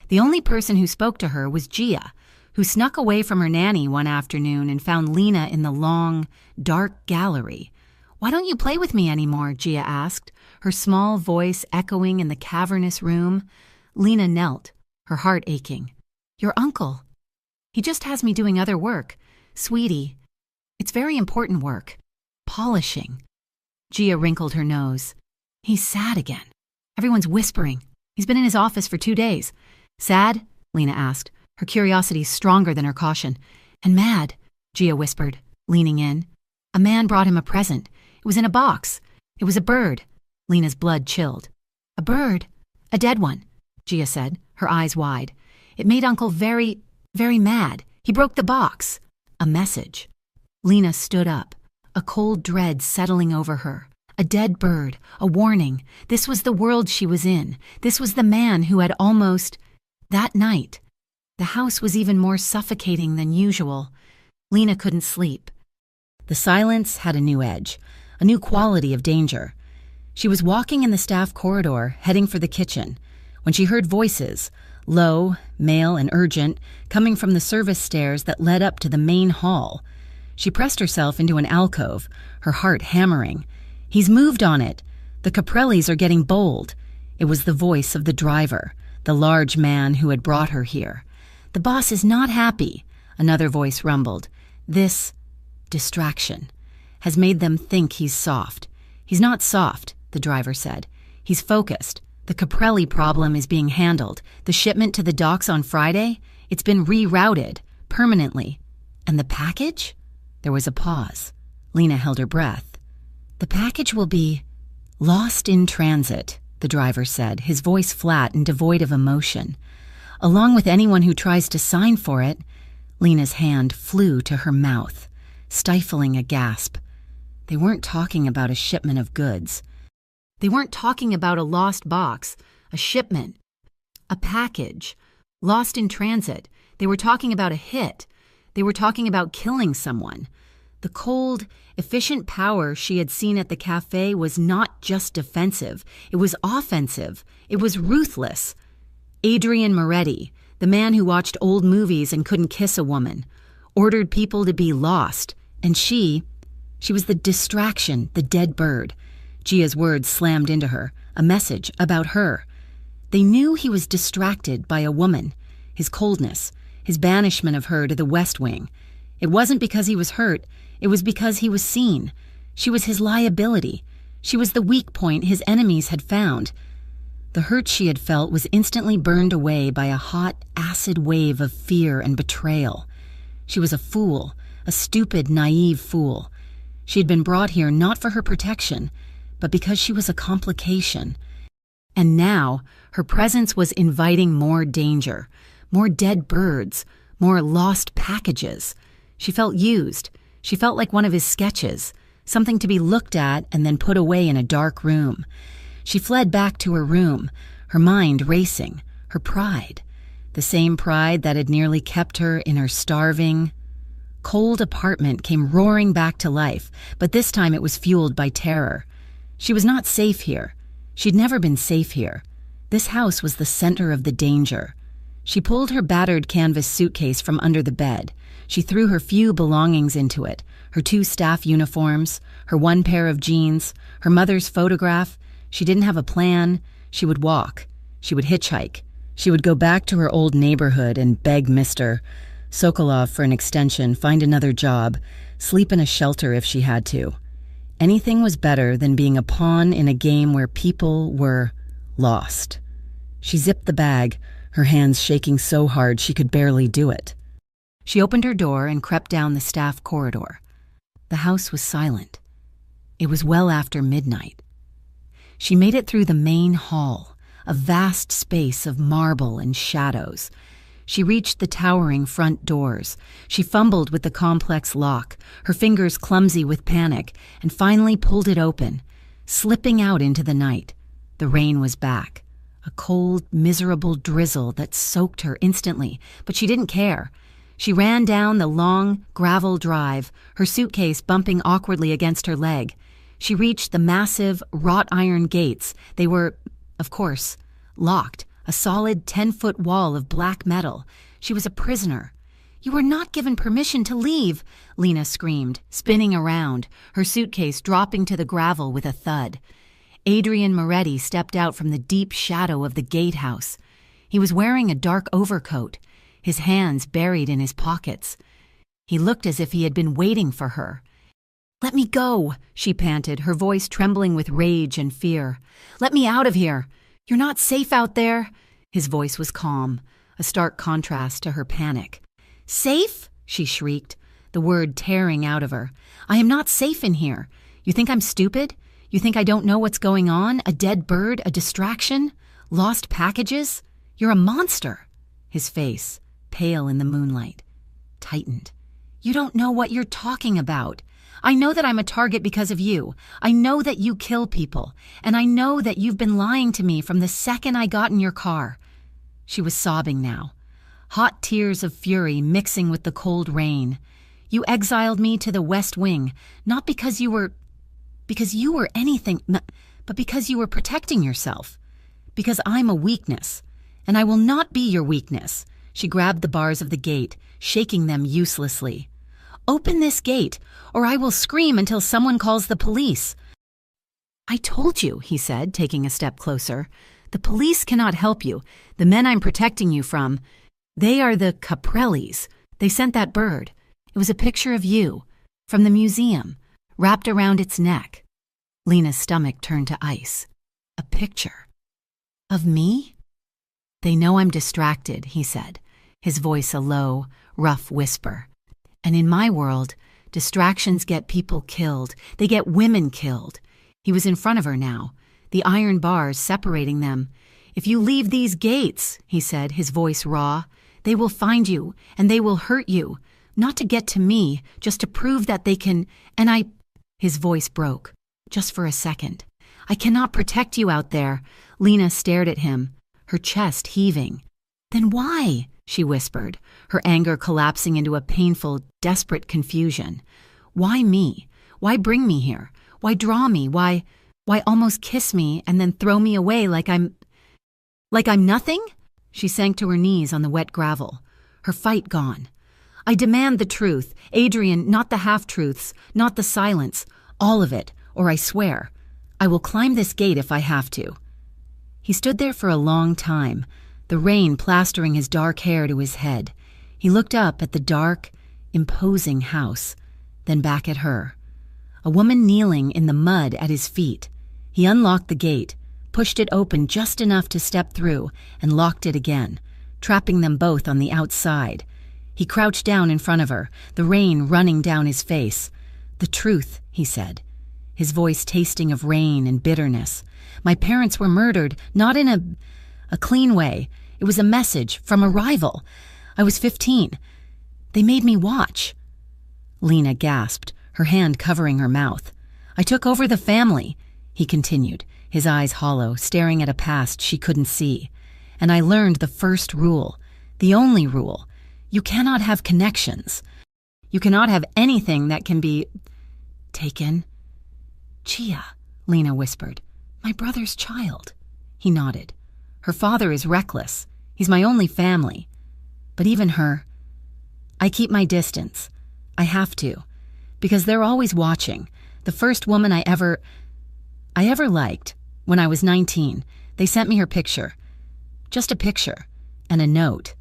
The only person who spoke to her was Gia, who snuck away from her nanny one afternoon and found Lena in the long, dark gallery. "Why don't you play with me anymore?" Gia asked, her small voice echoing in the cavernous room. Lena knelt, her heart aching. "Your uncle. He just has me doing other work. Sweetie, it's very important work. Polishing." Gia wrinkled her nose. "He's sad again. Everyone's whispering. He's been in his office for 2 days. Sad?" Lena asked, her curiosity stronger than her caution. "And mad," Gia whispered, leaning in. "A man brought him a present. It was in a box. It was a bird." Lena's blood chilled. "A bird? A dead one," Gia said, her eyes wide. "It made Uncle very, very mad. He broke the box." A message. Lena stood up, a cold dread settling over her. A dead bird, a warning. This was the world she was in. This was the man who had almost... That night, the house was even more suffocating than usual. Lena couldn't sleep. The silence had a new edge, a new quality of danger. She was walking in the staff corridor, heading for the kitchen, when she heard voices, low, male and urgent, coming from the service stairs that led up to the main hall. She pressed herself into an alcove, her heart hammering. "He's moved on it. The Caprellis are getting bold." It was the voice of the driver, the large man who had brought her here. "The boss is not happy," another voice rumbled. "This distraction has made them think he's soft." "He's not soft," the driver said. "He's focused. The Caprelli problem is being handled. The shipment to the docks on Friday, it's been rerouted permanently. And the package?" There was a pause. Lena held her breath. "The package will be lost in transit," the driver said, his voice flat and devoid of emotion. "Along with anyone who tries to sign for it." Lena's hand flew to her mouth, stifling a gasp. They weren't talking about a shipment of goods. They weren't talking about a lost box, a shipment, a package, lost in transit. They were talking about a hit. They were talking about killing someone. The cold, efficient power she had seen at the cafe was not just defensive. It was offensive. It was ruthless. Adrian Moretti, the man who watched old movies and couldn't kiss a woman, ordered people to be lost. And she was the distraction, the dead bird. Gia's words slammed into her, a message about her. They knew he was distracted by a woman, his coldness, his banishment of her to the West Wing. It wasn't because he was hurt, it was because he was seen. She was his liability. She was the weak point his enemies had found. The hurt she had felt was instantly burned away by a hot, acid wave of fear and betrayal. She was a fool, a stupid, naive fool. She had been brought here not for her protection, but because she was a complication. And now, her presence was inviting more danger, more dead birds, more lost packages. She felt used. She felt like one of his sketches, something to be looked at and then put away in a dark room. She fled back to her room, her mind racing, her pride, the same pride that had nearly kept her in her starving, cold apartment came roaring back to life, but this time it was fueled by terror. She was not safe here. She'd never been safe here. This house was the center of the danger. She pulled her battered canvas suitcase from under the bed. She threw her few belongings into it, her 2 staff uniforms, her 1 pair of jeans, her mother's photograph. She didn't have a plan. She would walk. She would hitchhike. She would go back to her old neighborhood and beg Mr. Sokolov for an extension, find another job, sleep in a shelter if she had to. Anything was better than being a pawn in a game where people were lost. She zipped the bag, her hands shaking so hard she could barely do it. She opened her door and crept down the staff corridor. The house was silent. It was well after midnight. She made it through the main hall, a vast space of marble and shadows. She reached the towering front doors. She fumbled with the complex lock, her fingers clumsy with panic, and finally pulled it open, slipping out into the night. The rain was back, a cold, miserable drizzle that soaked her instantly, but she didn't care. She ran down the long gravel drive, her suitcase bumping awkwardly against her leg. She reached the massive, wrought iron gates. They were, of course, locked, a solid 10-foot wall of black metal. She was a prisoner. "You were not given permission to leave," Lena screamed, spinning around, her suitcase dropping to the gravel with a thud. Adrian Moretti stepped out from the deep shadow of the gatehouse. He was wearing a dark overcoat, his hands buried in his pockets. He looked as if he had been waiting for her. "Let me go," she panted, her voice trembling with rage and fear. "Let me out of here. You're not safe out there." His voice was calm, a stark contrast to her panic. "Safe?" she shrieked, the word tearing out of her. "I am not safe in here. You think I'm stupid? You think I don't know what's going on? A dead bird, a distraction? Lost packages? You're a monster." His face, pale in the moonlight, tightened. "You don't know what you're talking about. I know that I'm a target because of you. I know that you kill people. And I know that you've been lying to me from the second I got in your car." She was sobbing now, hot tears of fury mixing with the cold rain. "You exiled me to the West Wing, not because you were anything, but because you were protecting yourself. Because I'm a weakness, and I will not be your weakness." She grabbed the bars of the gate, shaking them uselessly. "Open this gate, or I will scream until someone calls the police." "I told you," he said, taking a step closer. "The police cannot help you. The men I'm protecting you from, they are the Caprellis. They sent that bird. It was a picture of you, from the museum, wrapped around its neck." Lena's stomach turned to ice. "A picture? Of me?" "They know I'm distracted," he said, his voice a low, rough whisper. "And in my world, distractions get people killed. They get women killed." He was in front of her now, the iron bars separating them. "If you leave these gates," he said, his voice raw, "they will find you, and they will hurt you. Not to get to me, just to prove that they can, and I—" His voice broke, just for a second. "I cannot protect you out there." Lena stared at him, her chest heaving. "Then why?" she whispered, her anger collapsing into a painful, desperate confusion. "Why me? Why bring me here? Why draw me? Why almost kiss me and then throw me away like I'm nothing?" She sank to her knees on the wet gravel, her fight gone. "I demand the truth, Adrian, not the half-truths, not the silence, all of it, or I swear, I will climb this gate if I have to." He stood there for a long time, the rain plastering his dark hair to his head. He looked up at the dark, imposing house, then back at her. A woman kneeling in the mud at his feet. He unlocked the gate, pushed it open just enough to step through, and locked it again, trapping them both on the outside. He crouched down in front of her, the rain running down his face. "The truth," he said, his voice tasting of rain and bitterness. "My parents were murdered, not in a clean way. It was a message from a rival. I was 15. They made me watch." Lena gasped, her hand covering her mouth. "I took over the family," he continued, his eyes hollow, staring at a past she couldn't see. "And I learned the first rule, the only rule. You cannot have connections. You cannot have anything that can be taken." "Chia," Lena whispered, "my brother's child." He nodded. "Her father is reckless. He's my only family. But even her, I keep my distance. I have to, because they're always watching. The first woman I ever liked, when I was 19, they sent me her picture. Just a picture, and a note.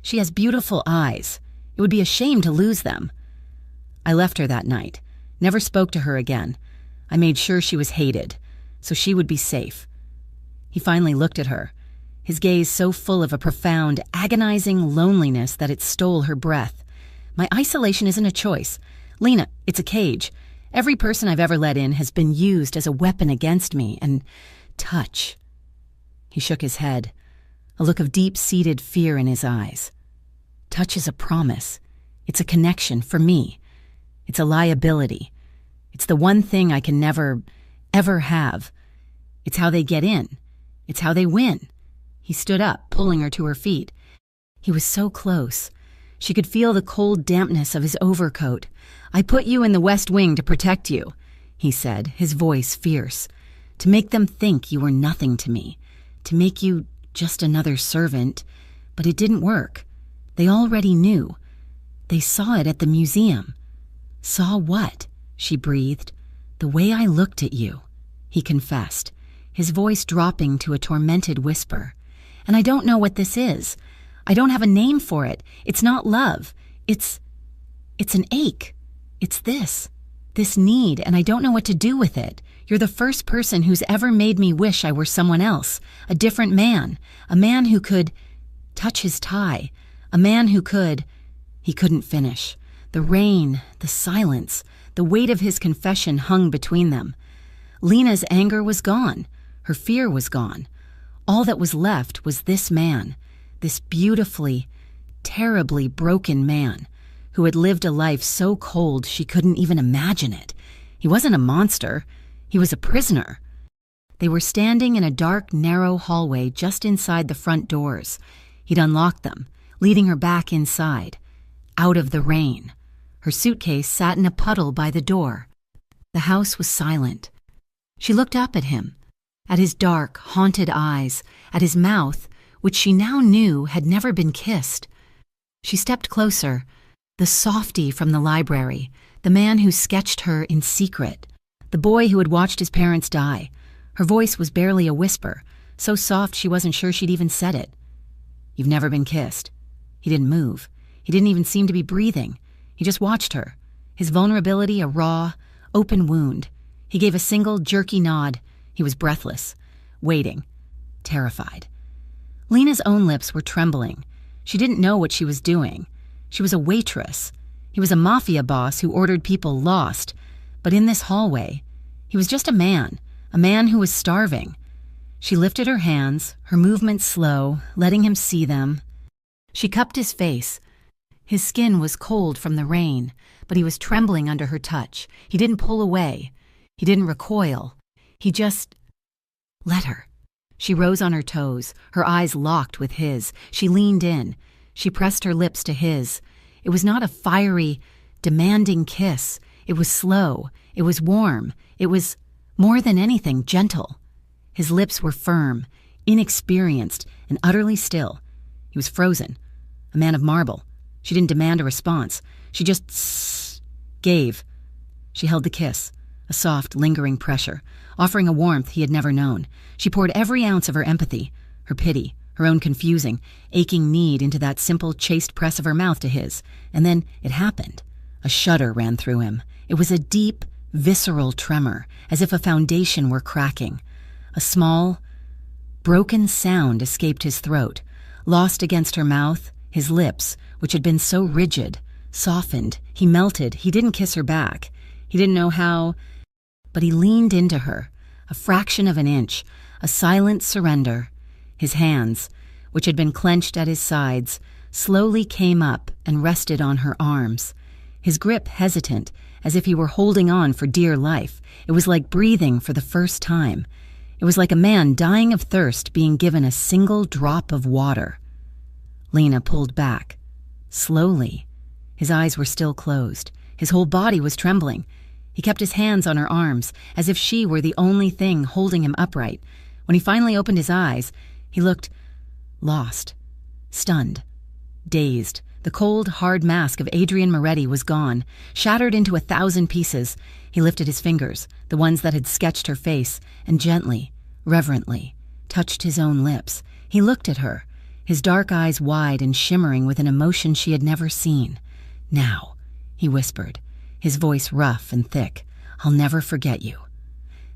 She has beautiful eyes. It would be a shame to lose them. I left her that night, never spoke to her again. I made sure she was hated, so she would be safe." He finally looked at her, his gaze so full of a profound, agonizing loneliness that it stole her breath. "My isolation isn't a choice. Lena, it's a cage. Every person I've ever let in has been used as a weapon against me, and touch." He shook his head, a look of deep-seated fear in his eyes. Touch is a promise. It's a connection for me. It's a liability. It's the one thing I can never, ever have. It's how they get in. It's how they win. He stood up, pulling her to her feet. He was so close. She could feel the cold dampness of his overcoat. "I put you in the West Wing to protect you," he said, his voice fierce. "To make them think you were nothing to me. To make you just another servant." But it didn't work. They already knew. They saw it at the museum. "Saw what?" she breathed. "The way I looked at you," he confessed, his voice dropping to a tormented whisper. "And I don't know what this is. I don't have a name for it. It's not love. It's an ache. It's this need, and I don't know what to do with it. You're the first person who's ever made me wish I were someone else, a different man, a man who could touch his tie, a man who could—" He couldn't finish. The rain, the silence, the weight of his confession hung between them. Lena's anger was gone. Her fear was gone. All that was left was this man, this beautifully, terribly broken man, who had lived a life so cold she couldn't even imagine it. He wasn't a monster. He was a prisoner. They were standing in a dark, narrow hallway just inside the front doors. He'd unlocked them, leading her back inside, out of the rain. Her suitcase sat in a puddle by the door. The house was silent. She looked up at him, at his dark, haunted eyes, at his mouth, which she now knew had never been kissed. She stepped closer, the softy from the library, the man who sketched her in secret, the boy who had watched his parents die. Her voice was barely a whisper, so soft she wasn't sure she'd even said it. "You've never been kissed." He didn't move. He didn't even seem to be breathing. He just watched her, his vulnerability a raw, open wound. He gave a single, jerky nod. He was breathless, waiting, terrified. Lena's own lips were trembling. She didn't know what she was doing. She was a waitress. He was a mafia boss who ordered people lost. But in this hallway, he was just a man who was starving. She lifted her hands, her movements slow, letting him see them. She cupped his face. His skin was cold from the rain, but he was trembling under her touch. He didn't pull away. He didn't recoil. He just let her. She rose on her toes, her eyes locked with his. She leaned in. She pressed her lips to his. It was not a fiery, demanding kiss. It was slow. It was warm. It was, more than anything, gentle. His lips were firm, inexperienced, and utterly still. He was frozen, a man of marble. She didn't demand a response. She just gave. She held the kiss, a soft, lingering pressure, offering a warmth he had never known. She poured every ounce of her empathy, her pity, her own confusing, aching need into that simple, chaste press of her mouth to his. And then it happened. A shudder ran through him. It was a deep, visceral tremor, as if a foundation were cracking. A small, broken sound escaped his throat. Lost against her mouth, his lips, which had been so rigid, softened. He melted. He didn't kiss her back. He didn't know how, but he leaned into her, a fraction of an inch, a silent surrender. His hands, which had been clenched at his sides, slowly came up and rested on her arms. His grip hesitant, as if he were holding on for dear life. It was like breathing for the first time. It was like a man dying of thirst being given a single drop of water. Lena pulled back, slowly. His eyes were still closed. His whole body was trembling. He kept his hands on her arms, as if she were the only thing holding him upright. When he finally opened his eyes, he looked lost, stunned, dazed. The cold, hard mask of Adrian Moretti was gone, shattered into 1,000 pieces. He lifted his fingers, the ones that had sketched her face, and gently, reverently, touched his own lips. He looked at her, his dark eyes wide and shimmering with an emotion she had never seen. "Now," he whispered, his voice rough and thick, "I'll never forget you."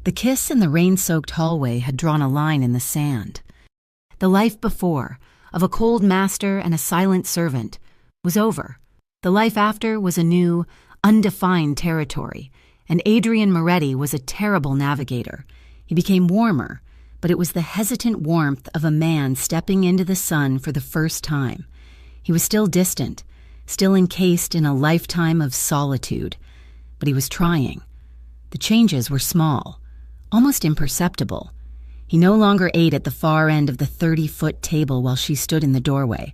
The kiss in the rain-soaked hallway had drawn a line in the sand. The life before, of a cold master and a silent servant, was over. The life after was a new, undefined territory, and Adrian Moretti was a terrible navigator. He became warmer, but it was the hesitant warmth of a man stepping into the sun for the first time. He was still distant, still encased in a lifetime of solitude, but he was trying. The changes were small, almost imperceptible. He no longer ate at the far end of the 30-foot table while she stood in the doorway.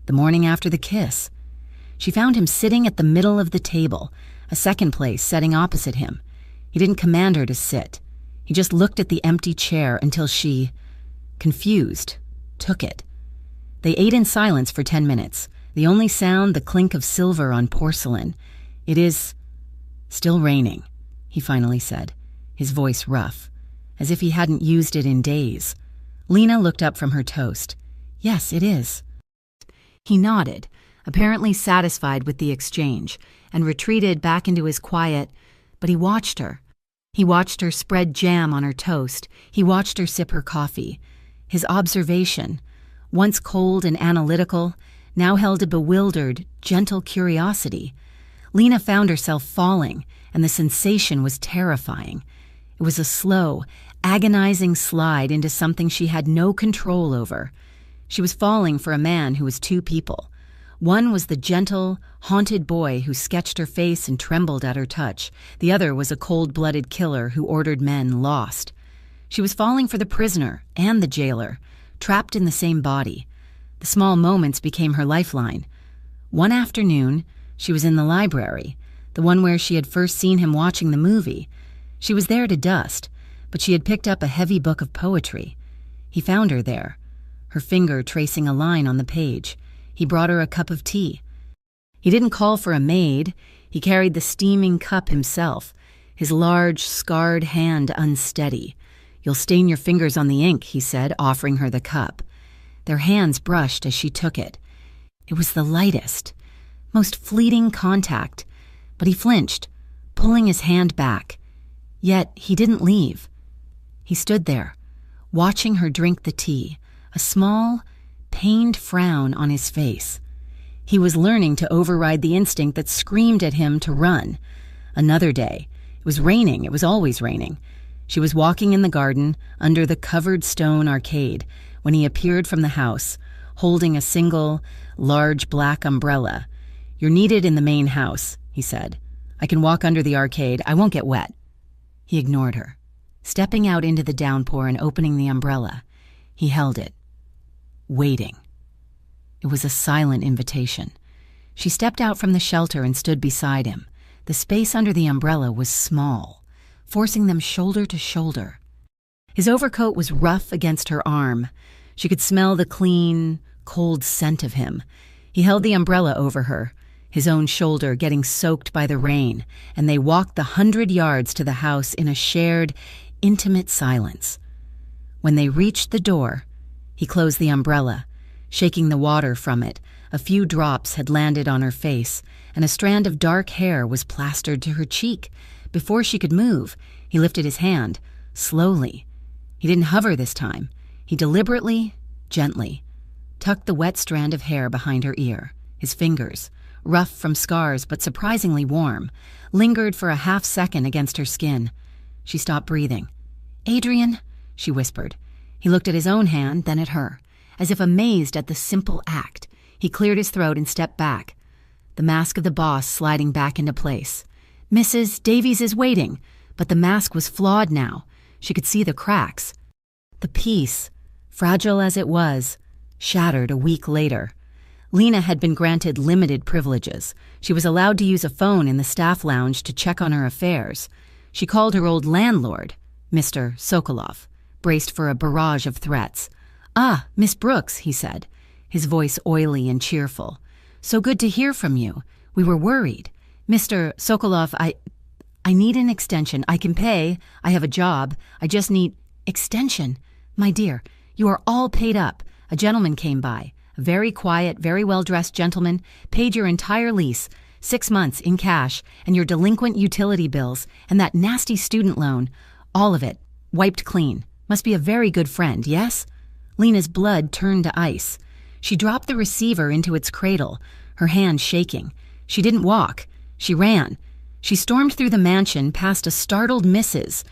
The morning after the kiss, she found him sitting at the middle of the table, a second place setting opposite him. He didn't command her to sit. He just looked at the empty chair until she, confused, took it. They ate in silence for 10 minutes, the only sound the clink of silver on porcelain. "It is still raining," he finally said, his voice rough, as if he hadn't used it in days. Lena looked up from her toast. "Yes, it is." He nodded, apparently satisfied with the exchange, and retreated back into his quiet, but he watched her. He watched her spread jam on her toast. He watched her sip her coffee. His observation, once cold and analytical, now held a bewildered, gentle curiosity. Lena found herself falling, and the sensation was terrifying. It was a slow, agonizing slide into something she had no control over. She was falling for a man who was two people. One was the gentle, haunted boy who sketched her face and trembled at her touch. The other was a cold-blooded killer who ordered men lost. She was falling for the prisoner and the jailer, trapped in the same body. The small moments became her lifeline. One afternoon, she was in the library, the one where she had first seen him watching the movie. She was there to dust, but she had picked up a heavy book of poetry. He found her there, her finger tracing a line on the page. He brought her a cup of tea. He didn't call for a maid. He carried the steaming cup himself, his large, scarred hand unsteady. "You'll stain your fingers on the ink," he said, offering her the cup. Their hands brushed as she took it. It was the lightest, most fleeting contact, but he flinched, pulling his hand back. Yet he didn't leave. He stood there, watching her drink the tea, a small, pained frown on his face. He was learning to override the instinct that screamed at him to run. Another day. It was raining. It was always raining. She was walking in the garden under the covered stone arcade when he appeared from the house, holding a single, large black umbrella. "You're needed in the main house," he said. "I can walk under the arcade. I won't get wet." He ignored her. Stepping out into the downpour and opening the umbrella, he held it, waiting. It was a silent invitation. She stepped out from the shelter and stood beside him. The space under the umbrella was small, forcing them shoulder to shoulder. His overcoat was rough against her arm. She could smell the clean, cold scent of him. He held the umbrella over her, his own shoulder getting soaked by the rain, and they walked the 100 yards to the house in a shared, intimate silence. When they reached the door, he closed the umbrella, shaking the water from it. A few drops had landed on her face, and a strand of dark hair was plastered to her cheek. Before she could move, he lifted his hand, slowly. He didn't hover this time. He deliberately, gently, tucked the wet strand of hair behind her ear. His fingers, rough from scars but surprisingly warm, lingered for a half-second against her skin. She stopped breathing. "Adrian," she whispered. He looked at his own hand, then at her. As if amazed at the simple act, he cleared his throat and stepped back, the mask of the boss sliding back into place. "Mrs. Davies is waiting," but the mask was flawed now. She could see the cracks. The piece, fragile as it was, shattered a week later. Lena had been granted limited privileges. She was allowed to use a phone in the staff lounge to check on her affairs. She called her old landlord, Mr. Sokolov, braced for a barrage of threats. "Ah, Miss Brooks," he said, his voice oily and cheerful. "So good to hear from you. We were worried. Mr. Sokolov, I need an extension. I can pay. I have a job. I just need extension. My dear, you are all paid up. A gentleman came by. A very quiet, very well-dressed gentleman, paid your entire lease, 6 months in cash, and your delinquent utility bills, and that nasty student loan. All of it, wiped clean. Must be a very good friend, yes?" Lena's blood turned to ice. She dropped the receiver into its cradle, her hand shaking. She didn't walk. She ran. She stormed through the mansion past a startled Mrs.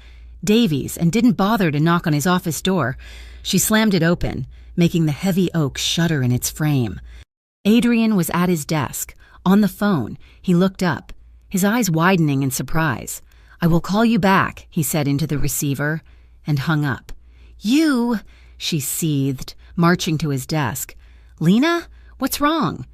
Davies and didn't bother to knock on his office door. She slammed it open, making the heavy oak shudder in its frame. Adrian was at his desk. On the phone, he looked up, his eyes widening in surprise. "I will call you back," he said into the receiver, and hung up. "You," she seethed, marching to his desk. "Lena, what's wrong?"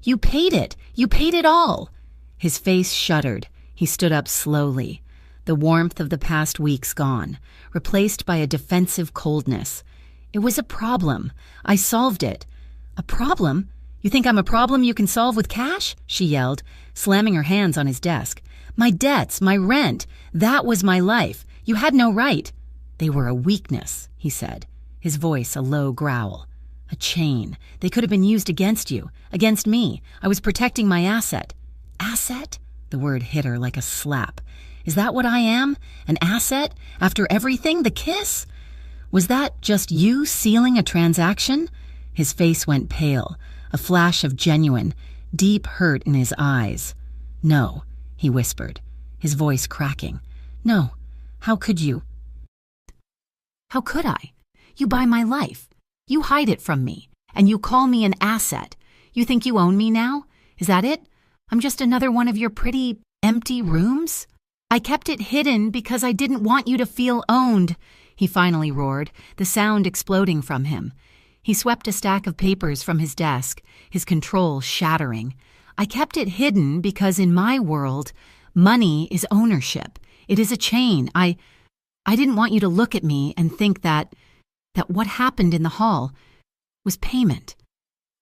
"You paid it. You paid it all." His face shuddered. He stood up slowly, the warmth of the past weeks gone, replaced by a defensive coldness. "It was a problem. I solved it." "A problem? You think I'm a problem you can solve with cash?" she yelled, slamming her hands on his desk. "My debts, my rent, that was my life. You had no right." "They were a weakness," he said, his voice a low growl. "A chain. They could have been used against you, against me. I was protecting my asset." "Asset?" The word hit her like a slap. "Is that what I am? An asset? After everything? The kiss? Was that just you sealing a transaction?" His face went pale, a flash of genuine, deep hurt in his eyes. "No," he whispered, his voice cracking. "No. How could you?" "How could I? You buy my life. You hide it from me, and you call me an asset. You think you own me now? Is that it? I'm just another one of your pretty, empty rooms? I kept it hidden because I didn't want you to feel owned," he finally roared, the sound exploding from him. He swept a stack of papers from his desk, his control shattering. "I kept it hidden because in my world, money is ownership. It is a chain. I didn't want you to look at me and think that what happened in the hall was payment."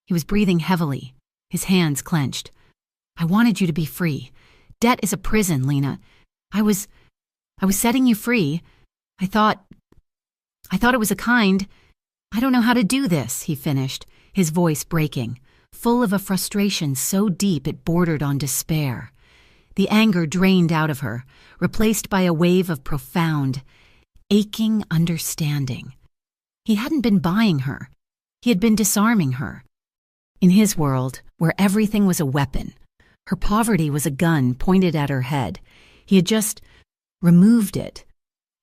He was breathing heavily, his hands clenched. "I wanted you to be free. Debt is a prison, Lena. I was setting you free. I thought it was I don't know how to do this," he finished, his voice breaking, full of a frustration so deep it bordered on despair. The anger drained out of her, replaced by a wave of profound, aching understanding. He hadn't been buying her. He had been disarming her. In his world, where everything was a weapon, her poverty was a gun pointed at her head. He had just removed it.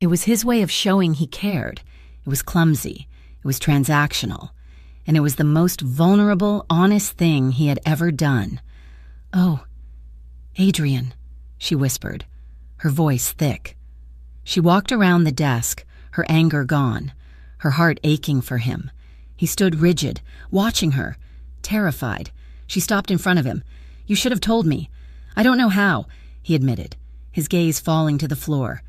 It was his way of showing he cared. It was clumsy. It was transactional. And it was the most vulnerable, honest thing he had ever done. "Oh, Adrian," she whispered, her voice thick. She walked around the desk, her anger gone, her heart aching for him. He stood rigid, watching her, terrified. She stopped in front of him. "You should have told me." "I don't know how," he admitted, his gaze falling to the floor.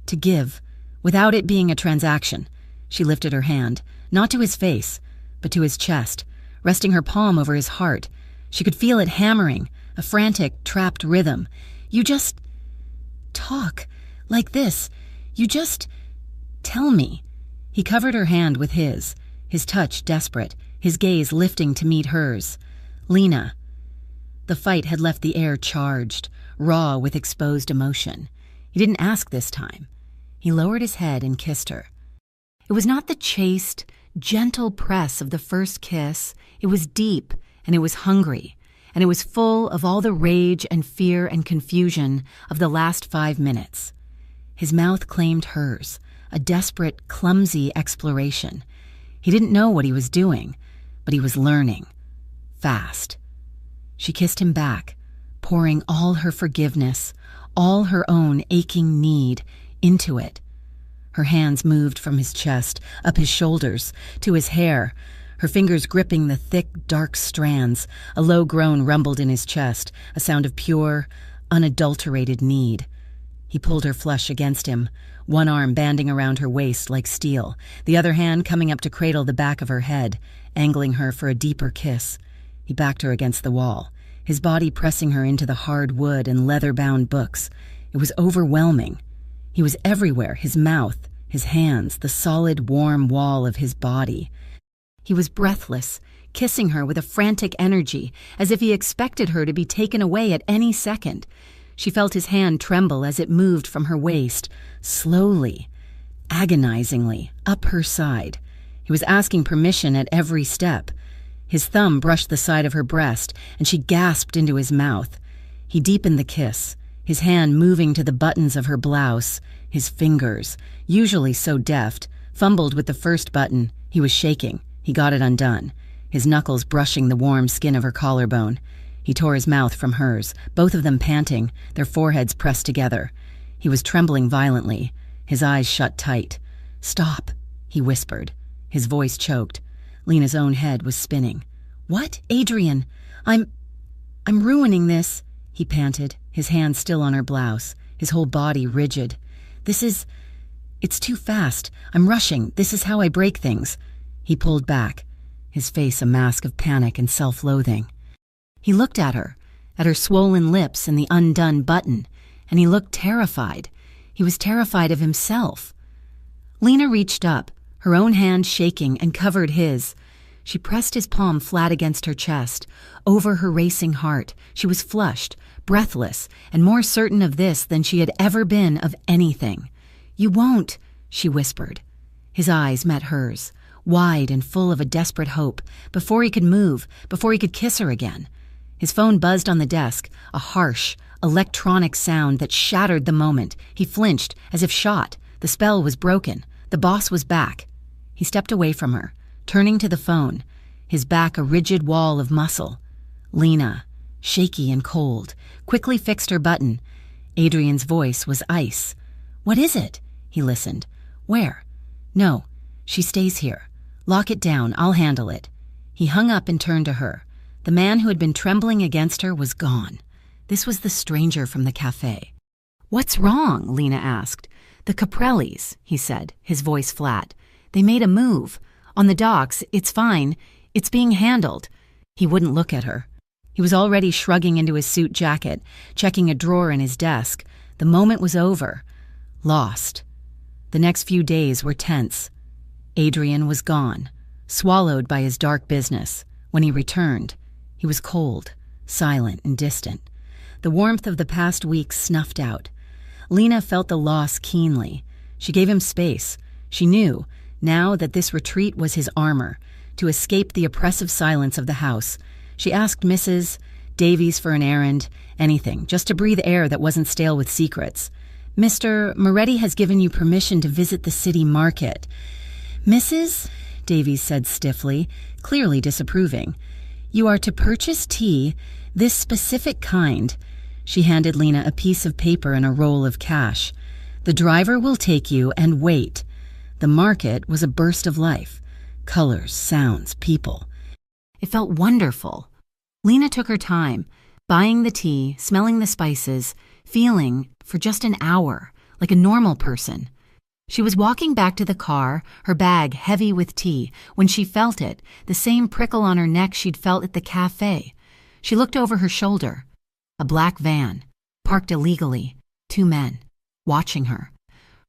To give, without it being a transaction." She lifted her hand, not to his face, but to his chest, resting her palm over his heart. She could feel it hammering, a frantic, trapped rhythm. "You just talk like this. You just tell me." He covered her hand with his touch desperate, his gaze lifting to meet hers. "Lena." The fight had left the air charged, raw with exposed emotion. He didn't ask this time. He lowered his head and kissed her. It was not the chaste, gentle press of the first kiss. It was deep, and it was hungry, and it was full of all the rage and fear and confusion of the last 5 minutes. His mouth claimed hers, a desperate, clumsy exploration. He didn't know what he was doing, but he was learning. Fast. She kissed him back, pouring all her forgiveness, all her own aching need, into it. Her hands moved from his chest, up his shoulders, to his hair, her fingers gripping the thick, dark strands. A low groan rumbled in his chest, a sound of pure, unadulterated need. He pulled her flush against him, one arm banding around her waist like steel, the other hand coming up to cradle the back of her head, angling her for a deeper kiss. He backed her against the wall, his body pressing her into the hard wood and leather-bound books. It was overwhelming. He was everywhere, his mouth, his hands, the solid, warm wall of his body. He was breathless, kissing her with a frantic energy, as if he expected her to be taken away at any second. She felt his hand tremble as it moved from her waist, slowly, agonizingly, up her side. He was asking permission at every step. His thumb brushed the side of her breast, and she gasped into his mouth. He deepened the kiss, his hand moving to the buttons of her blouse. His fingers, usually so deft, fumbled with the first button. He was shaking. He got it undone. his knuckles brushing the warm skin of her collarbone. He tore his mouth from hers, both of them panting, their foreheads pressed together. He was trembling violently, his eyes shut tight. "Stop," he whispered. His voice choked. Lena's own head was spinning. "What? Adrian, I'm ruining this," he panted, his hand still on her blouse, his whole body rigid. It's too fast. I'm rushing. This is how I break things." He pulled back, his face a mask of panic and self-loathing. He looked at her swollen lips and the undone button, and he looked terrified. He was terrified of himself. Lena reached up, her own hand shaking, and covered his. She pressed his palm flat against her chest, over her racing heart. She was flushed, breathless, and more certain of this than she had ever been of anything. "You won't," she whispered. His eyes met hers, wide and full of a desperate hope, before he could move, before he could kiss her again. His phone buzzed on the desk, a harsh, electronic sound that shattered the moment. He flinched, as if shot. The spell was broken. The boss was back. He stepped away from her, turning to the phone, his back a rigid wall of muscle. Lena, shaky and cold, quickly fixed her button. Adrian's voice was ice. "What is it?" He listened. "Where?" "No, she stays here. Lock it down, I'll handle it." He hung up and turned to her. The man who had been trembling against her was gone. This was the stranger from the cafe. "What's wrong?" Lena asked. "The Caprellis," he said, his voice flat. "They made a move. On the docks, it's fine. It's being handled." He wouldn't look at her. He was already shrugging into his suit jacket, checking a drawer in his desk. The moment was over. Lost. The next few days were tense. Adrian was gone, swallowed by his dark business. When he returned, he was cold, silent, and distant. The warmth of the past weeks snuffed out. Lena felt the loss keenly. She gave him space. She knew, now, that this retreat was his armor, to escape the oppressive silence of the house. She asked Mrs. Davies for an errand, anything, just to breathe air that wasn't stale with secrets. "Mr. Moretti has given you permission to visit the city market." "Mrs.?" Davies said stiffly, clearly disapproving. "You are to purchase tea, this specific kind." She handed Lena a piece of paper and a roll of cash. "The driver will take you, and wait." The market was a burst of life. Colors, sounds, people. It felt wonderful. Lena took her time, buying the tea, smelling the spices, feeling, for just an hour, like a normal person. She was walking back to the car, her bag heavy with tea, when she felt it, the same prickle on her neck she'd felt at the cafe. She looked over her shoulder. A black van, parked illegally, 2 men, watching her.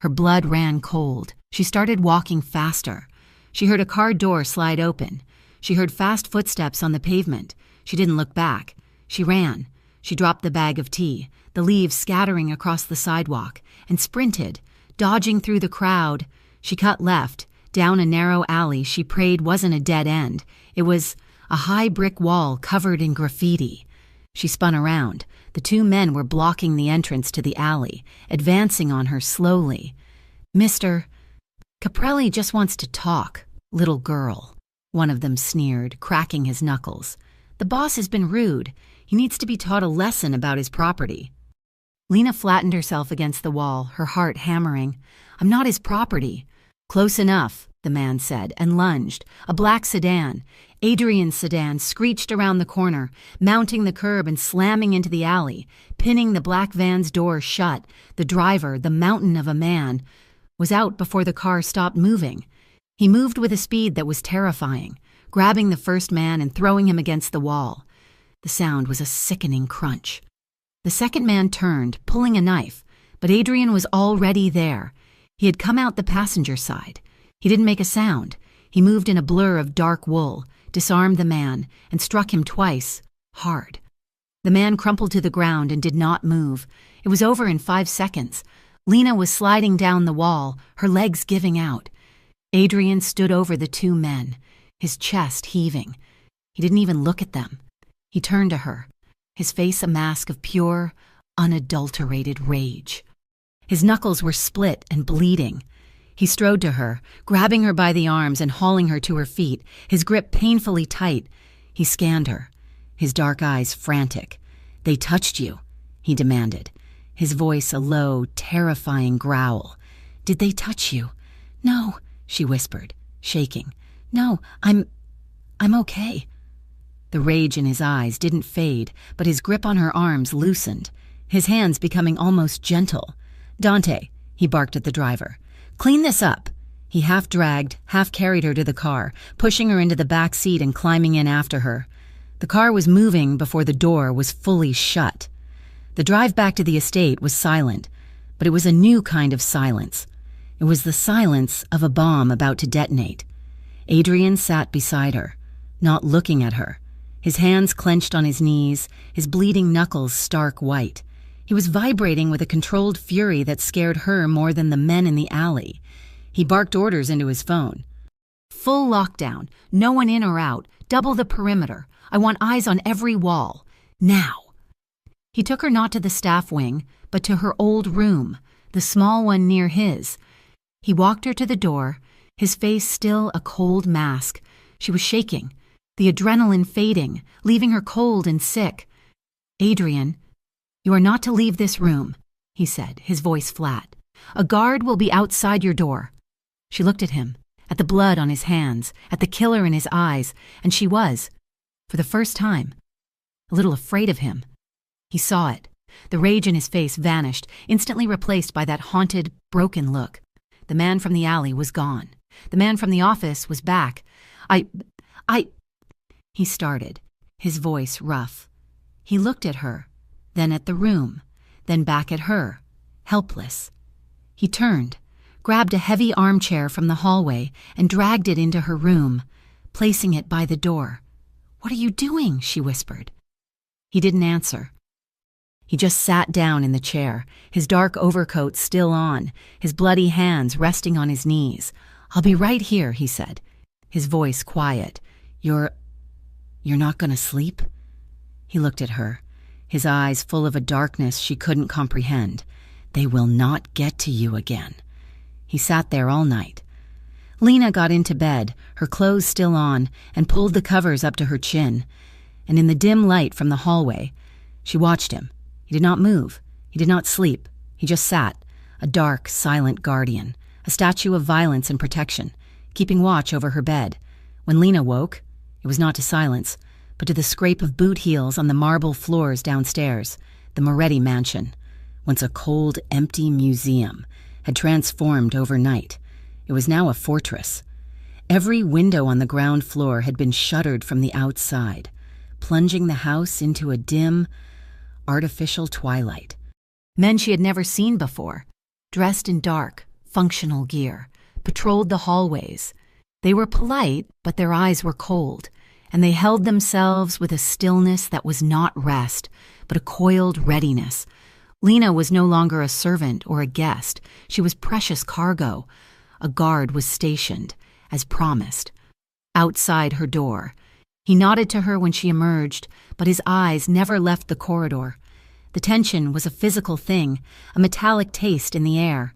Her blood ran cold. She started walking faster. She heard a car door slide open. She heard fast footsteps on the pavement. She didn't look back. She ran. She dropped the bag of tea, the leaves scattering across the sidewalk, and sprinted, dodging through the crowd. She cut left, down a narrow alley she prayed wasn't a dead end. It was a high brick wall covered in graffiti. She spun around. The 2 men were blocking the entrance to the alley, advancing on her slowly. "Mr. Caprelli just wants to talk, little girl," one of them sneered, cracking his knuckles. "The boss has been rude. He needs to be taught a lesson about his property." Lena flattened herself against the wall, her heart hammering. "I'm not his property." "Close enough," the man said, and lunged. A black sedan, Adrian's sedan, screeched around the corner, mounting the curb and slamming into the alley, pinning the black van's door shut. The driver, the mountain of a man, was out before the car stopped moving. He moved with a speed that was terrifying, grabbing the first man and throwing him against the wall. The sound was a sickening crunch. The second man turned, pulling a knife, but Adrian was already there. He had come out the passenger side. He didn't make a sound. He moved in a blur of dark wool, disarmed the man, and struck him twice, hard. The man crumpled to the ground and did not move. It was over in 5 seconds. Lena was sliding down the wall, her legs giving out. Adrian stood over the 2 men, his chest heaving. He didn't even look at them. He turned to her, his face a mask of pure, unadulterated rage. His knuckles were split and bleeding. He strode to her, grabbing her by the arms and hauling her to her feet, his grip painfully tight. He scanned her, his dark eyes frantic. "They touched you," he demanded, his voice a low, terrifying growl. "Did they touch you?" "No," she whispered, shaking. "No, I'm okay." The rage in his eyes didn't fade, but his grip on her arms loosened, his hands becoming almost gentle. "Dante," he barked at the driver, "clean this up." He half dragged, half carried her to the car, pushing her into the back seat and climbing in after her. The car was moving before the door was fully shut. The drive back to the estate was silent, but it was a new kind of silence. It was the silence of a bomb about to detonate. Adrian sat beside her, not looking at her, his hands clenched on his knees, his bleeding knuckles stark white. He was vibrating with a controlled fury that scared her more than the men in the alley. He barked orders into his phone. "Full lockdown, no one in or out, double the perimeter. I want eyes on every wall. Now." He took her not to the staff wing, but to her old room, the small one near his. He walked her to the door, his face still a cold mask. She was shaking, the adrenaline fading, leaving her cold and sick. "Adrian, you are not to leave this room," he said, his voice flat. "A guard will be outside your door." She looked at him, at the blood on his hands, at the killer in his eyes, and she was, for the first time, a little afraid of him. He saw it. The rage in his face vanished, instantly replaced by that haunted, broken look. The man from the alley was gone. The man from the office was back. I... He started, his voice rough. He looked at her, then at the room, then back at her, helpless. He turned, grabbed a heavy armchair from the hallway, and dragged it into her room, placing it by the door. "What are you doing?" she whispered. He didn't answer. He just sat down in the chair, his dark overcoat still on, his bloody hands resting on his knees. "I'll be right here," he said, his voice quiet. You're not going to sleep?" He looked at her, his eyes full of a darkness she couldn't comprehend. "They will not get to you again." He sat there all night. Lena got into bed, her clothes still on, and pulled the covers up to her chin. And in the dim light from the hallway, she watched him. He did not move. He did not sleep. He just sat, a dark, silent guardian, a statue of violence and protection, keeping watch over her bed. When Lena woke, it was not to silence, but to the scrape of boot heels on the marble floors downstairs. The Moretti mansion, once a cold, empty museum, had transformed overnight. It was now a fortress. Every window on the ground floor had been shuttered from the outside, plunging the house into a dim, artificial twilight. Men she had never seen before, dressed in dark, functional gear, patrolled the hallways. They were polite, but their eyes were cold, and they held themselves with a stillness that was not rest, but a coiled readiness. Lena was no longer a servant or a guest. She was precious cargo. A guard was stationed, as promised, outside her door. He nodded to her when she emerged, but his eyes never left the corridor. The tension was a physical thing, a metallic taste in the air.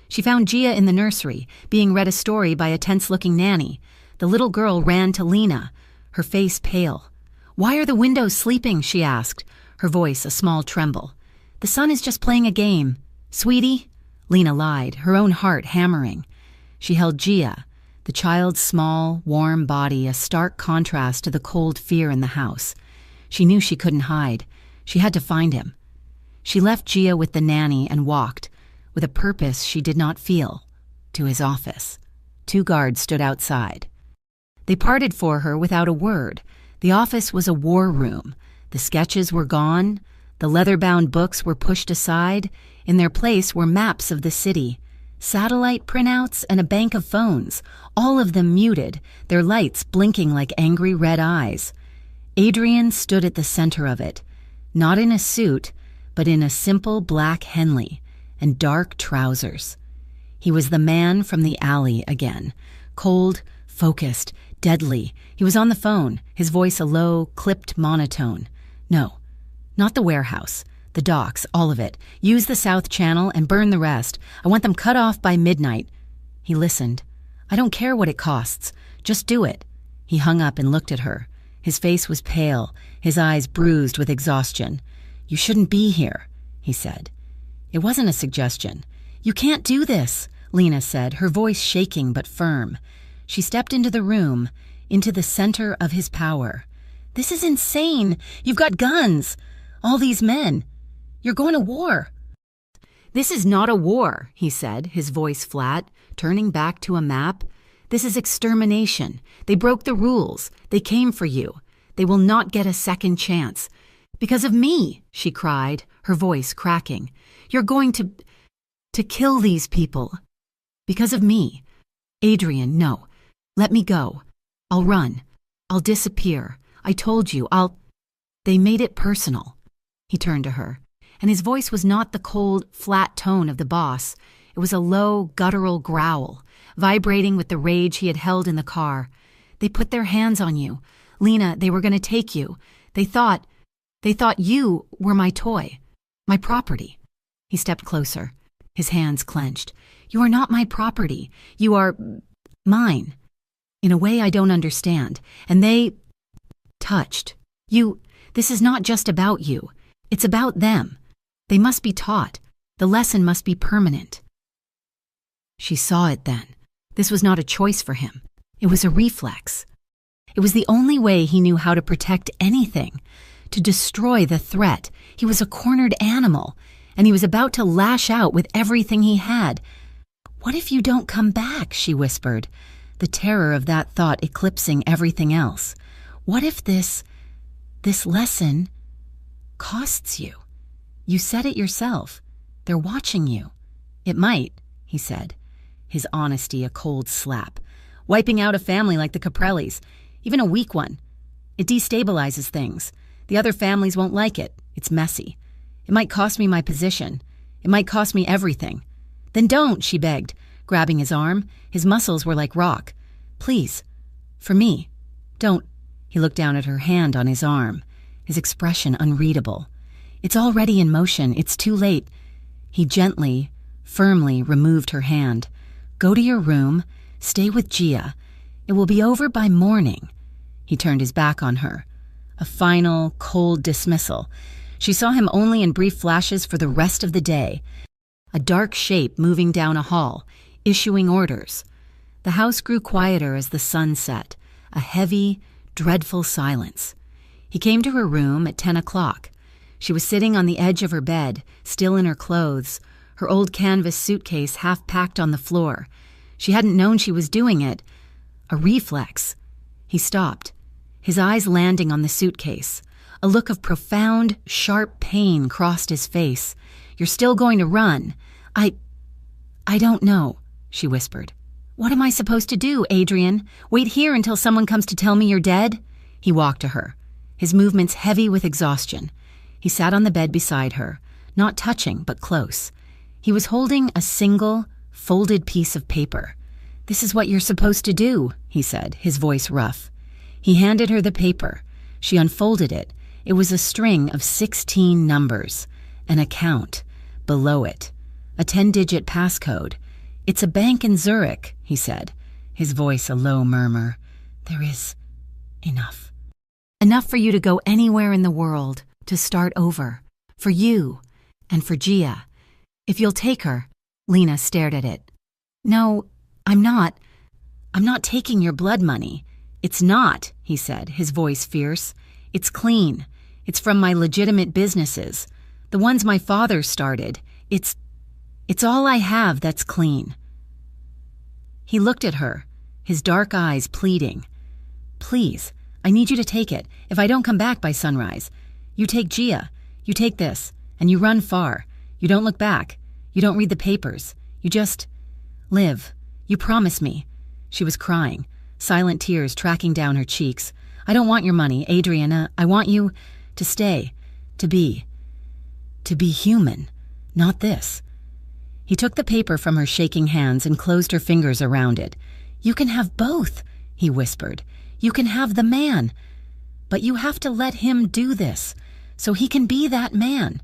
She found Gia in the nursery, being read a story by a tense-looking nanny. The little girl ran to Lena, her face pale. "Why are the windows sleeping?" she asked, her voice a small tremble. "The son is just playing a game." "Sweetie?" Lena lied, her own heart hammering. She held Gia, the child's small, warm body a stark contrast to the cold fear in the house. She knew she couldn't hide. She had to find him. She left Gia with the nanny and walked, with a purpose she did not feel, to his office. 2 guards stood outside. They parted for her without a word. The office was a war room. The sketches were gone. The leather-bound books were pushed aside. In their place were maps of the city, satellite printouts, and a bank of phones, all of them muted, their lights blinking like angry red eyes. Adrian stood at the center of it, not in a suit, but in a simple black Henley and dark trousers. He was the man from the alley again, cold, focused, deadly. He was on the phone, his voice a low, clipped monotone. "No, not the warehouse. The docks, all of it. Use the South Channel and burn the rest. I want them cut off by midnight." He listened. I don't care what it costs. Just do it. He hung up and looked at her. His face was pale, his eyes bruised with exhaustion. You shouldn't be here, he said. It wasn't a suggestion. You can't do this, Lena said, her voice shaking but firm. She stepped into the room, into the center of his power. This is insane. You've got guns. All these men. You're going to war. This is not a war, he said, his voice flat, turning back to a map. This is extermination. They broke the rules. They came for you. They will not get a second chance. Because of me, she cried, her voice cracking. You're going to kill these people. Because of me. Adrian, no. Let me go. I'll run. I'll disappear. I told you, They made it personal. He turned to her, and his voice was not the cold, flat tone of the boss. It was a low, guttural growl, vibrating with the rage he had held in the car. They put their hands on you. Lena, they were going to take you. They thought you were my toy, my property. He stepped closer, his hands clenched. You are not my property. You are mine. In a way I don't understand. And they touched. This is not just about you. It's about them. They must be taught. The lesson must be permanent. She saw it then. This was not a choice for him. It was a reflex. It was the only way he knew how to protect anything, to destroy the threat. He was a cornered animal, and he was about to lash out with everything he had. What if you don't come back? She whispered, the terror of that thought eclipsing everything else. What if this lesson costs you? You said it yourself. They're watching you. It might, he said, his honesty a cold slap. Wiping out a family like the Caprellis, even a weak one. It destabilizes things. The other families won't like it. It's messy. It might cost me my position. It might cost me everything. Then don't, she begged, grabbing his arm. His muscles were like rock. Please, for me, don't. He looked down at her hand on his arm, his expression unreadable. It's already in motion. It's too late. He gently, firmly removed her hand. Go to your room. Stay with Gia. It will be over by morning. He turned his back on her. A final, cold dismissal. She saw him only in brief flashes for the rest of the day. A dark shape moving down a hall, issuing orders. The house grew quieter as the sun set, a heavy, dreadful silence. He came to her room at 10 o'clock. She was sitting on the edge of her bed, still in her clothes, her old canvas suitcase half packed on the floor. She hadn't known she was doing it. A reflex. He stopped, his eyes landing on the suitcase. A look of profound, sharp pain crossed his face. You're still going to run. I don't know, she whispered. What am I supposed to do, Adrian? Wait here until someone comes to tell me you're dead? He walked to her, his movements heavy with exhaustion. He sat on the bed beside her, not touching but close. He was holding a single, folded piece of paper. This is what you're supposed to do, he said, his voice rough. He handed her the paper. She unfolded it. It was a string of 16 numbers, an account. Below it, a 10-digit passcode. It's a bank in Zurich, he said, his voice a low murmur. There is enough. Enough for you to go anywhere in the world, to start over. For you, and for Gia. If you'll take her. Lena stared at it. No, I'm not taking your blood money. It's not, he said, his voice fierce. It's clean. It's from my legitimate businesses. The ones my father started. It's all I have that's clean. He looked at her, his dark eyes pleading. Please, I need you to take it. If I don't come back by sunrise. You take Gia. You take this. And you run far. You don't look back. You don't read the papers. You just live. You promise me. She was crying, silent tears tracking down her cheeks. I don't want your money, Adriana. I want you to stay, to be human, not this. He took the paper from her shaking hands and closed her fingers around it. You can have both, he whispered. You can have the man. But you have to let him do this, so he can be that man.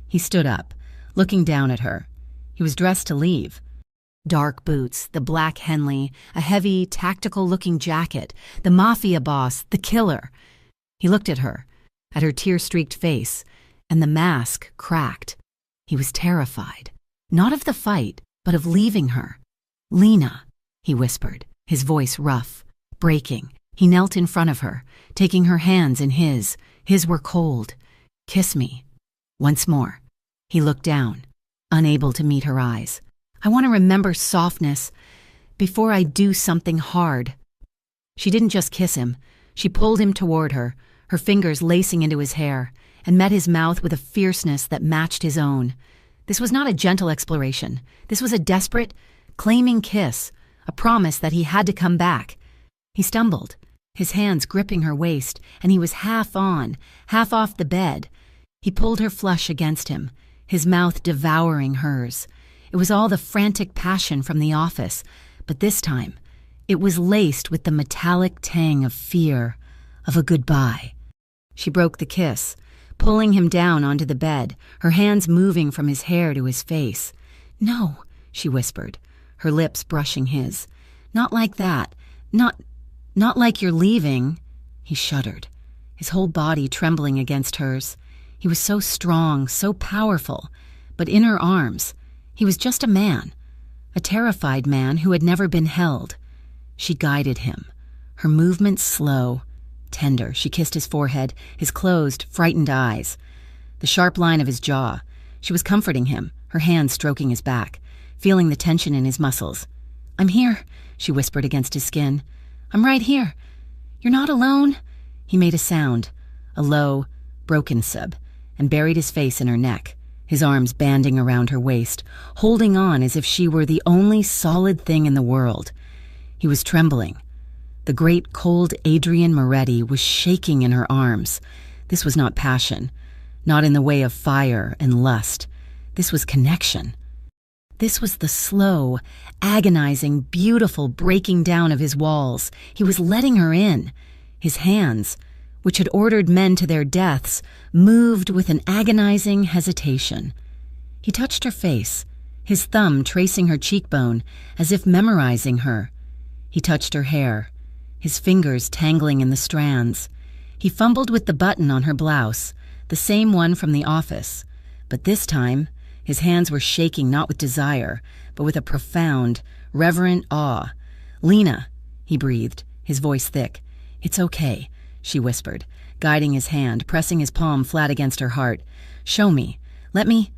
He stood up, looking down at her. He was dressed to leave. Dark boots, the black Henley, a heavy, tactical-looking jacket, the Mafia boss, the killer. He looked at her, at her tear-streaked face, and the mask cracked. He was terrified, not of the fight, but of leaving her. "Lena," he whispered, his voice rough, breaking. He knelt in front of her, taking her hands in his. His were cold. "Kiss me." Once more. He looked down, unable to meet her eyes. "I want to remember softness before I do something hard." She didn't just kiss him. She pulled him toward her, her fingers lacing into his hair, and met his mouth with a fierceness that matched his own. This was not a gentle exploration. This was a desperate, claiming kiss, a promise that he had to come back. He stumbled, his hands gripping her waist, and he was half on, half off the bed. He pulled her flush against him, his mouth devouring hers. It was all the frantic passion from the office, but this time, it was laced with the metallic tang of fear, of a goodbye. She broke the kiss, pulling him down onto the bed, her hands moving from his hair to his face. "No," she whispered, her lips brushing his. "Not like that. Not like you're leaving." He shuddered, his whole body trembling against hers. He was so strong, so powerful, but in her arms, he was just a man, a terrified man who had never been held. She guided him, her movements slow, tender. She kissed his forehead, his closed, frightened eyes, the sharp line of his jaw. She was comforting him, her hands stroking his back, feeling the tension in his muscles. "I'm here," she whispered against his skin. "I'm right here. You're not alone." He made a sound, a low, broken sub, and buried his face in her neck, his arms banding around her waist, holding on as if she were the only solid thing in the world. He was trembling. The great cold Adrian Moretti was shaking in her arms. This was not passion, not in the way of fire and lust. This was connection. This was the slow, agonizing, beautiful breaking down of his walls. He was letting her in. His hands, which had ordered men to their deaths, moved with an agonizing hesitation. He touched her face, his thumb tracing her cheekbone, as if memorizing her. He touched her hair, his fingers tangling in the strands. He fumbled with the button on her blouse, the same one from the office. But this time, his hands were shaking not with desire, but with a profound, reverent awe. "Lena," he breathed, his voice thick. "It's okay," she whispered, guiding his hand, pressing his palm flat against her heart. "Show me. Let me."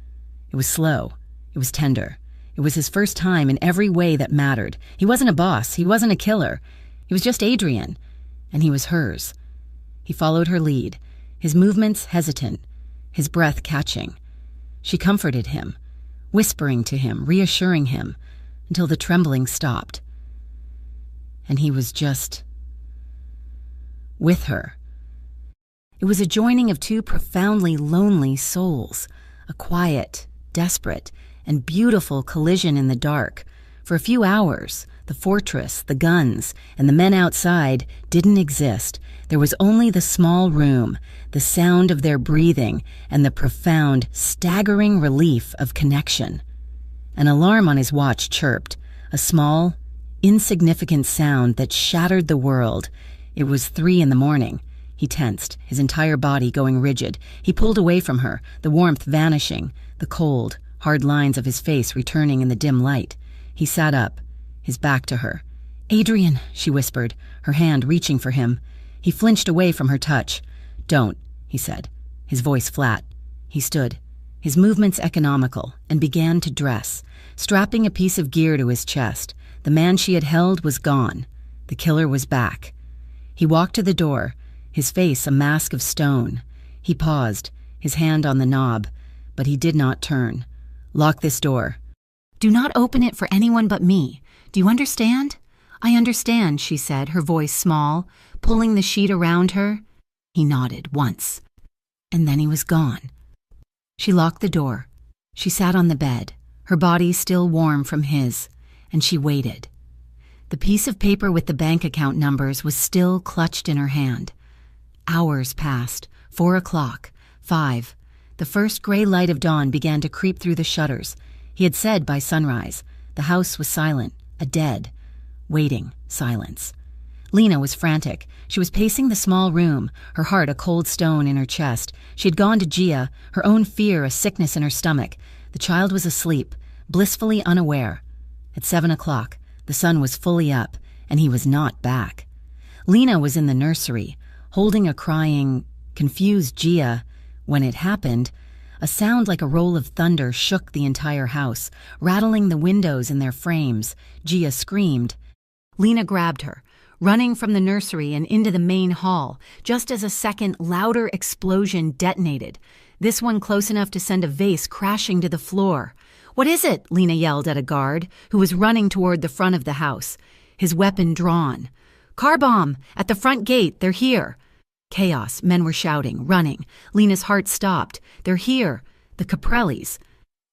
It was slow. It was tender. It was his first time in every way that mattered. He wasn't a boss. He wasn't a killer. He was just Adrian. And he was hers. He followed her lead, his movements hesitant, his breath catching. She comforted him, whispering to him, reassuring him, until the trembling stopped. And he was just with her. It was a joining of two profoundly lonely souls, a quiet, desperate, and beautiful collision in the dark. For a few hours, the fortress, the guns, and the men outside didn't exist. There was only the small room, the sound of their breathing, and the profound, staggering relief of connection. An alarm on his watch chirped, a small, insignificant sound that shattered the world. It was 3 a.m. He tensed, his entire body going rigid. He pulled away from her, the warmth vanishing, the cold, hard lines of his face returning in the dim light. He sat up, his back to her. "Adrian," she whispered, her hand reaching for him. He flinched away from her touch. "Don't," he said, his voice flat. He stood, his movements economical, and began to dress, strapping a piece of gear to his chest. The man she had held was gone. The killer was back. He walked to the door, his face a mask of stone. He paused, his hand on the knob, but he did not turn. "Lock this door." "Do not open it for anyone but me. Do you understand?" "I understand," she said, her voice small, pulling the sheet around her. He nodded once, and then he was gone. She locked the door. She sat on the bed, her body still warm from his, and she waited. The piece of paper with the bank account numbers was still clutched in her hand. Hours passed. 4 o'clock. 5. The first gray light of dawn began to creep through the shutters. He had said by sunrise. The house was silent, a dead, waiting silence. Lena was frantic. She was pacing the small room, her heart a cold stone in her chest. She had gone to Gia, her own fear a sickness in her stomach. The child was asleep, blissfully unaware. At 7 o'clock, the sun was fully up, and he was not back. Lena was in the nursery, holding a crying, confused Gia. When it happened, a sound like a roll of thunder shook the entire house, rattling the windows in their frames. Gia screamed. Lena grabbed her, running from the nursery and into the main hall, just as a second, louder explosion detonated, this one close enough to send a vase crashing to the floor. "What is it?" Lena yelled at a guard, who was running toward the front of the house, his weapon drawn. "Car bomb! At the front gate! They're here!" Chaos. Men were shouting, running. Lena's heart stopped. "They're here! The Caprellis!"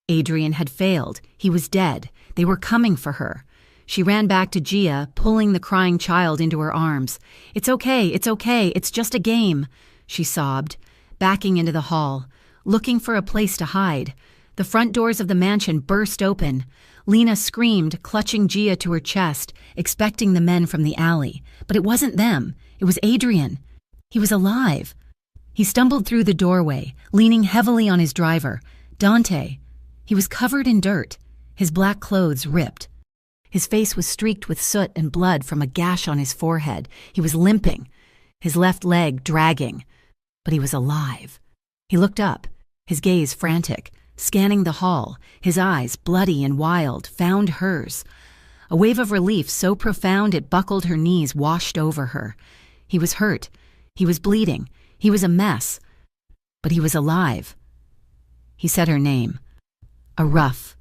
Adrian had failed. He was dead. They were coming for her. She ran back to Gia, pulling the crying child into her arms. It's okay, it's just a game," she sobbed, backing into the hall, looking for a place to hide. The front doors of the mansion burst open. Lena screamed, clutching Gia to her chest, expecting the men from the alley. But it wasn't them. It was Adrian. He was alive. He stumbled through the doorway, leaning heavily on his driver, Dante. He was covered in dirt, his black clothes ripped. His face was streaked with soot and blood from a gash on his forehead. He was limping, his left leg dragging. But he was alive. He looked up, his gaze frantic, scanning the hall, his eyes, bloody and wild, found hers. A wave of relief so profound it buckled her knees, washed over her. He was hurt. He was bleeding. He was a mess. But he was alive. He said her name. A rough,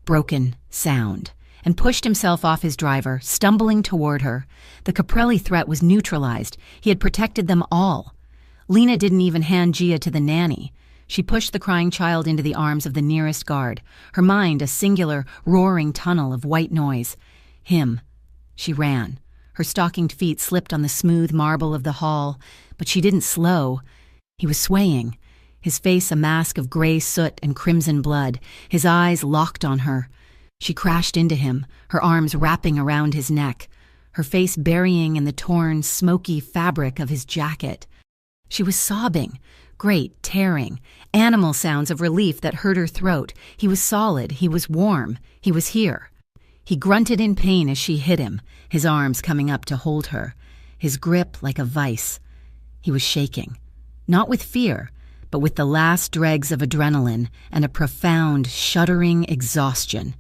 broken sound, and pushed himself off his driver, stumbling toward her. The Caprelli threat was neutralized. He had protected them all. Lena didn't even hand Gia to the nanny. She pushed the crying child into the arms of the nearest guard, her mind a singular, roaring tunnel of white noise. Him. She ran. Her stockinged feet slipped on the smooth marble of the hall, but she didn't slow. He was swaying, his face a mask of gray soot and crimson blood, his eyes locked on her. She crashed into him, her arms wrapping around his neck, her face burying in the torn, smoky fabric of his jacket. She was sobbing, great, tearing, animal sounds of relief that hurt her throat. He was solid, he was warm, he was here. He grunted in pain as she hit him, his arms coming up to hold her, his grip like a vice. He was shaking, not with fear, but with the last dregs of adrenaline and a profound, shuddering exhaustion.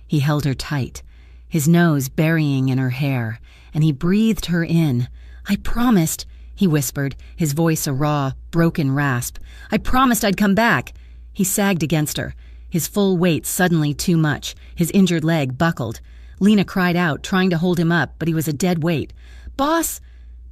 He held her tight, his nose burying in her hair, and he breathed her in. "I promised," he whispered, his voice a raw, broken rasp. "I promised I'd come back." He sagged against her, his full weight suddenly too much, his injured leg buckled. Lena cried out, trying to hold him up, but he was a dead weight. "Boss!"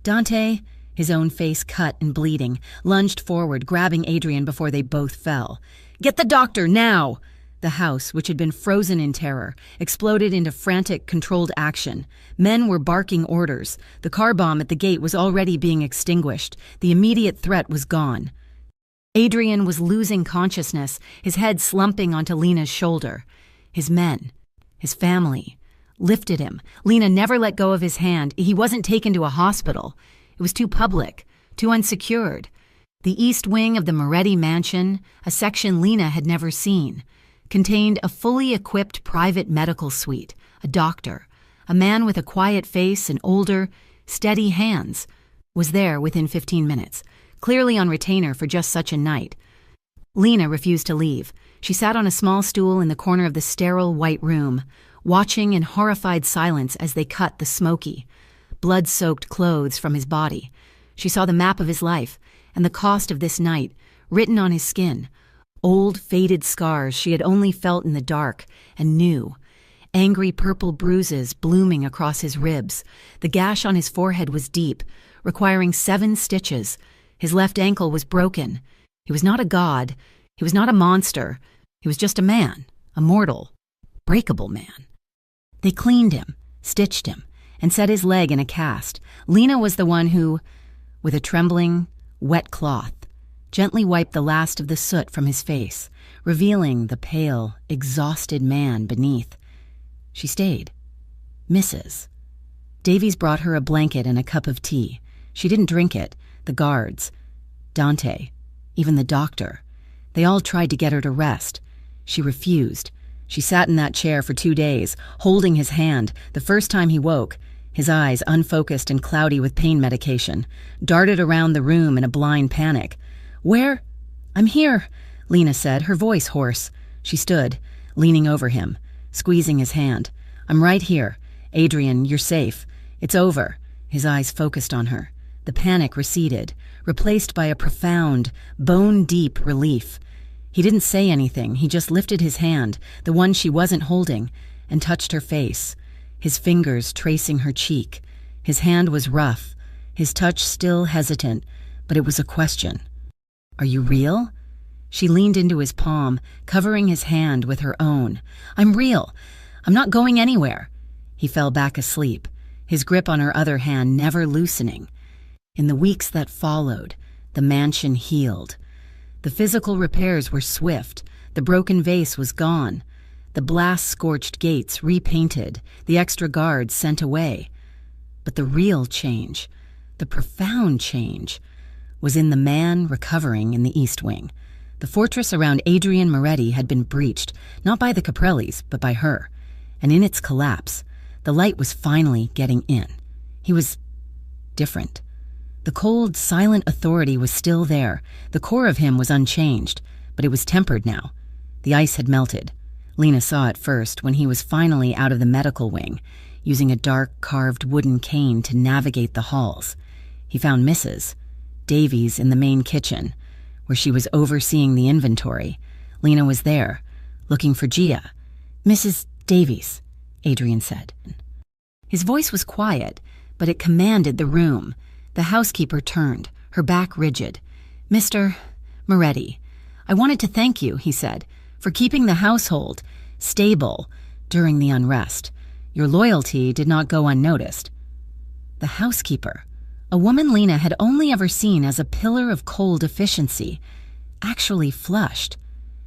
Dante, his own face cut and bleeding, lunged forward, grabbing Adrian before they both fell. "Get the doctor, now!" The house, which had been frozen in terror, exploded into frantic, controlled action. Men were barking orders. The car bomb at the gate was already being extinguished. The immediate threat was gone. Adrian was losing consciousness, his head slumping onto Lena's shoulder. His men, his family, lifted him. Lena never let go of his hand. He wasn't taken to a hospital. It was too public, too unsecured. The east wing of the Moretti mansion, a section Lena had never seen, contained a fully equipped private medical suite, a doctor, a man with a quiet face and older, steady hands, was there within 15 minutes, clearly on retainer for just such a night. Lena refused to leave. She sat on a small stool in the corner of the sterile white room, watching in horrified silence as they cut the smoky, blood-soaked clothes from his body. She saw the map of his life and the cost of this night written on his skin, old, faded scars she had only felt in the dark and knew, angry purple bruises blooming across his ribs. The gash on his forehead was deep, requiring 7 stitches. His left ankle was broken. He was not a god. He was not a monster. He was just a man, a mortal, breakable man. They cleaned him, stitched him, and set his leg in a cast. Lena was the one who, with a trembling, wet cloth, gently wiped the last of the soot from his face, revealing the pale, exhausted man beneath. She stayed. Mrs. Davies brought her a blanket and a cup of tea. She didn't drink it. The guards, Dante, even the doctor, they all tried to get her to rest. She refused. She sat in that chair for 2 days, holding his hand, the first time he woke, his eyes unfocused and cloudy with pain medication, darted around the room in a blind panic. "Where?" "I'm here," Lena said, her voice hoarse. She stood, leaning over him, squeezing his hand. "I'm right here. Adrian, you're safe. It's over." His eyes focused on her. The panic receded, replaced by a profound, bone-deep relief. He didn't say anything. He just lifted his hand, the one she wasn't holding, and touched her face, his fingers tracing her cheek. His hand was rough, his touch still hesitant, but it was a question. "Are you real?" She leaned into his palm, covering his hand with her own. "I'm real. I'm not going anywhere." He fell back asleep, his grip on her other hand never loosening. In the weeks that followed, the mansion healed. The physical repairs were swift. The broken vase was gone. The blast-scorched gates repainted, the extra guards sent away. But the real change, the profound change, was in the man recovering in the East Wing. The fortress around Adrian Moretti had been breached, not by the Caprellis, but by her. And in its collapse, the light was finally getting in. He was different. The cold, silent authority was still there. The core of him was unchanged, but it was tempered now. The ice had melted. Lena saw it first when he was finally out of the medical wing, using a dark, carved wooden cane to navigate the halls. He found Mrs. Davies in the main kitchen, where she was overseeing the inventory. Lena was there, looking for Gia. "Mrs. Davies," Adrian said. His voice was quiet, but it commanded the room. The housekeeper turned, her back rigid. "Mr. Moretti, I wanted to thank you," he said, "for keeping the household stable during the unrest. Your loyalty did not go unnoticed." The housekeeper, a woman Lena had only ever seen as a pillar of cold efficiency, actually flushed.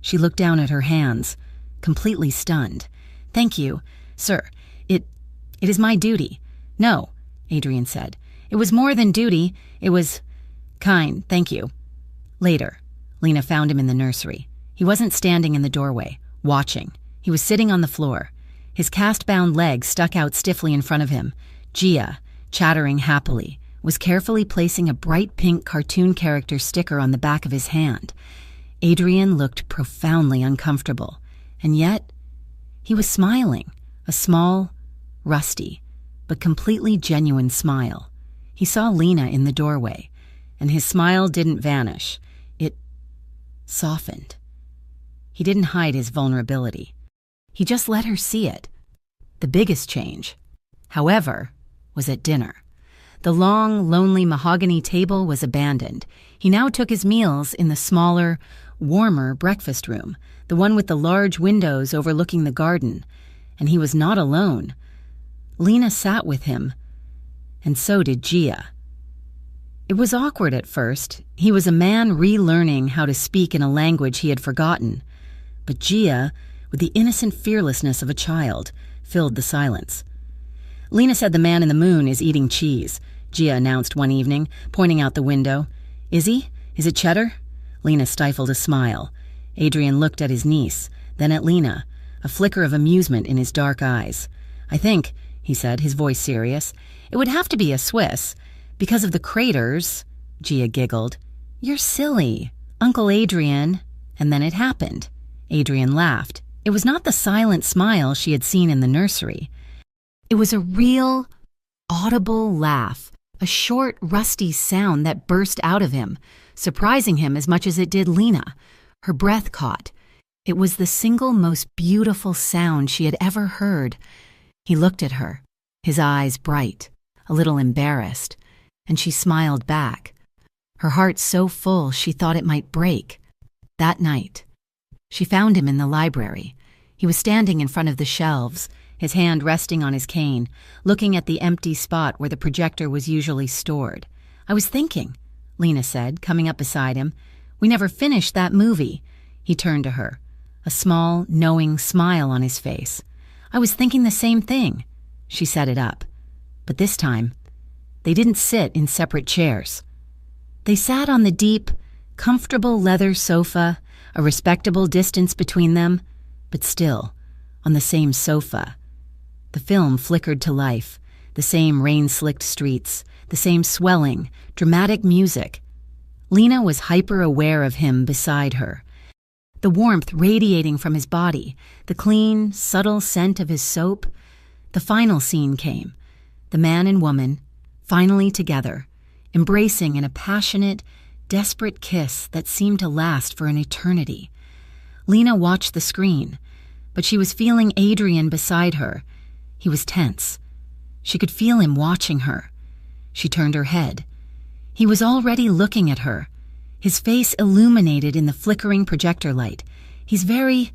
She looked down at her hands, completely stunned. "Thank you, sir. It is my duty." "No," Adrian said. "It was more than duty. It was kind, thank you." Later, Lena found him in the nursery. He wasn't standing in the doorway, watching. He was sitting on the floor. His cast-bound legs stuck out stiffly in front of him. Gia, chattering happily, was carefully placing a bright pink cartoon character sticker on the back of his hand. Adrian looked profoundly uncomfortable, and yet he was smiling, a small, rusty, but completely genuine smile. He saw Lena in the doorway, and his smile didn't vanish. It softened. He didn't hide his vulnerability. He just let her see it. The biggest change, however, was at dinner. The long, lonely mahogany table was abandoned. He now took his meals in the smaller, warmer breakfast room, the one with the large windows overlooking the garden. And he was not alone. Lena sat with him, and so did Gia. It was awkward at first. He was a man relearning how to speak in a language he had forgotten. But Gia, with the innocent fearlessness of a child, filled the silence. "Lena said the man in the moon is eating cheese," Gia announced one evening, pointing out the window. "Is he? Is it cheddar?" Lena stifled a smile. Adrian looked at his niece, then at Lena, a flicker of amusement in his dark eyes. "I think," he said, his voice serious, "it would have to be a Swiss. Because of the craters." Gia giggled. "You're silly. Uncle Adrian." And then it happened. Adrian laughed. It was not the silent smile she had seen in the nursery. It was a real, audible laugh, a short, rusty sound that burst out of him, surprising him as much as it did Lena. Her breath caught. It was the single most beautiful sound she had ever heard. He looked at her, his eyes bright, a little embarrassed, and she smiled back, her heart so full she thought it might break. That night, she found him in the library. He was standing in front of the shelves, his hand resting on his cane, looking at the empty spot where the projector was usually stored. "I was thinking," Lena said, coming up beside him. "We never finished that movie." He turned to her, a small, knowing smile on his face. I was thinking the same thing. She set it up. But this time, they didn't sit in separate chairs. They sat on the deep, comfortable leather sofa, a respectable distance between them, but still, on the same sofa. The film flickered to life, the same rain-slicked streets, the same swelling, dramatic music. Lena was hyper-aware of him beside her. The warmth radiating from his body, the clean, subtle scent of his soap. The final scene came. The man and woman, finally together, embracing in a passionate, desperate kiss that seemed to last for an eternity. Lena watched the screen, but she was feeling Adrian beside her. He was tense. She could feel him watching her. She turned her head. He was already looking at her, his face illuminated in the flickering projector light. He's very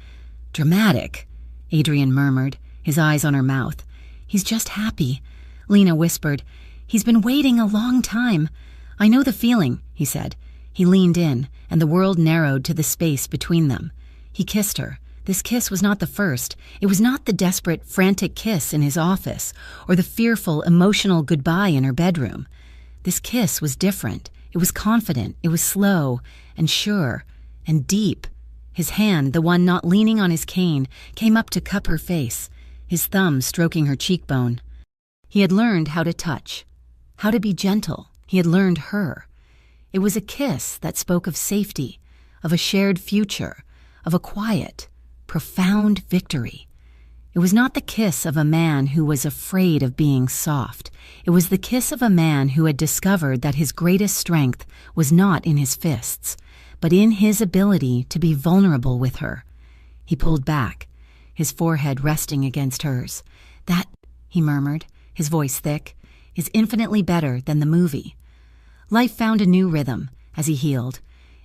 dramatic, Adrian murmured, his eyes on her mouth. He's just happy, Lena whispered. He's been waiting a long time. I know the feeling, he said. He leaned in, and the world narrowed to the space between them. He kissed her. This kiss was not the first. It was not the desperate, frantic kiss in his office, or the fearful, emotional goodbye in her bedroom. This kiss was different. It was confident. It was slow and sure and deep. His hand, the one not leaning on his cane, came up to cup her face, his thumb stroking her cheekbone. He had learned how to touch, how to be gentle. He had learned her. It was a kiss that spoke of safety, of a shared future, of a quiet, profound victory. It was not the kiss of a man who was afraid of being soft. It was the kiss of a man who had discovered that his greatest strength was not in his fists, but in his ability to be vulnerable with her. He pulled back, his forehead resting against hers. That, he murmured, his voice thick, is infinitely better than the movie. Life found a new rhythm as he healed.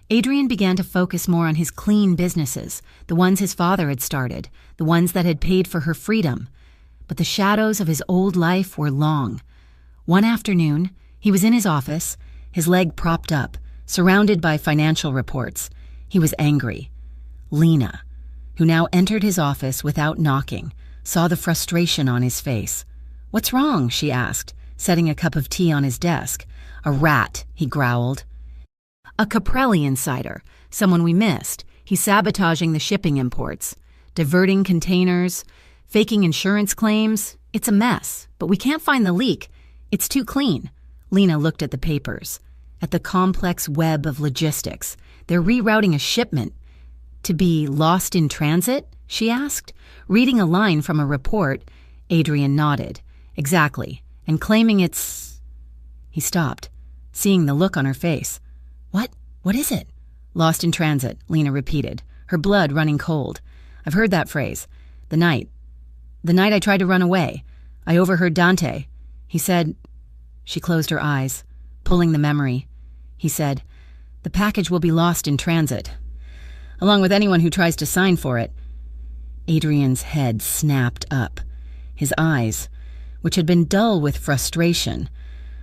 Adrian began to focus more on his clean businesses, the ones his father had started, the ones that had paid for her freedom. But the shadows of his old life were long. One afternoon, he was in his office, his leg propped up, surrounded by financial reports. He was angry. Lena, who now entered his office without knocking, saw the frustration on his face. "What's wrong?" she asked, setting a cup of tea on his desk. "A rat," he growled. "A Caprelli insider, someone we missed. He's sabotaging the shipping imports, diverting containers, faking insurance claims. It's a mess, but we can't find the leak. It's too clean." Lena looked at the papers, at the complex web of logistics. They're rerouting a shipment. "To be lost in transit?" she asked, reading a line from a report. Adrian nodded. "Exactly, and claiming it's—" He stopped, seeing the look on her face. What is it?" "Lost in transit," Lena repeated, her blood running cold. "I've heard that phrase. The night I tried to run away, I overheard Dante. He said—" She closed her eyes, pulling the memory. He said, "The package will be lost in transit, along with anyone who tries to sign for it." Adrian's head snapped up. His eyes, which had been dull with frustration,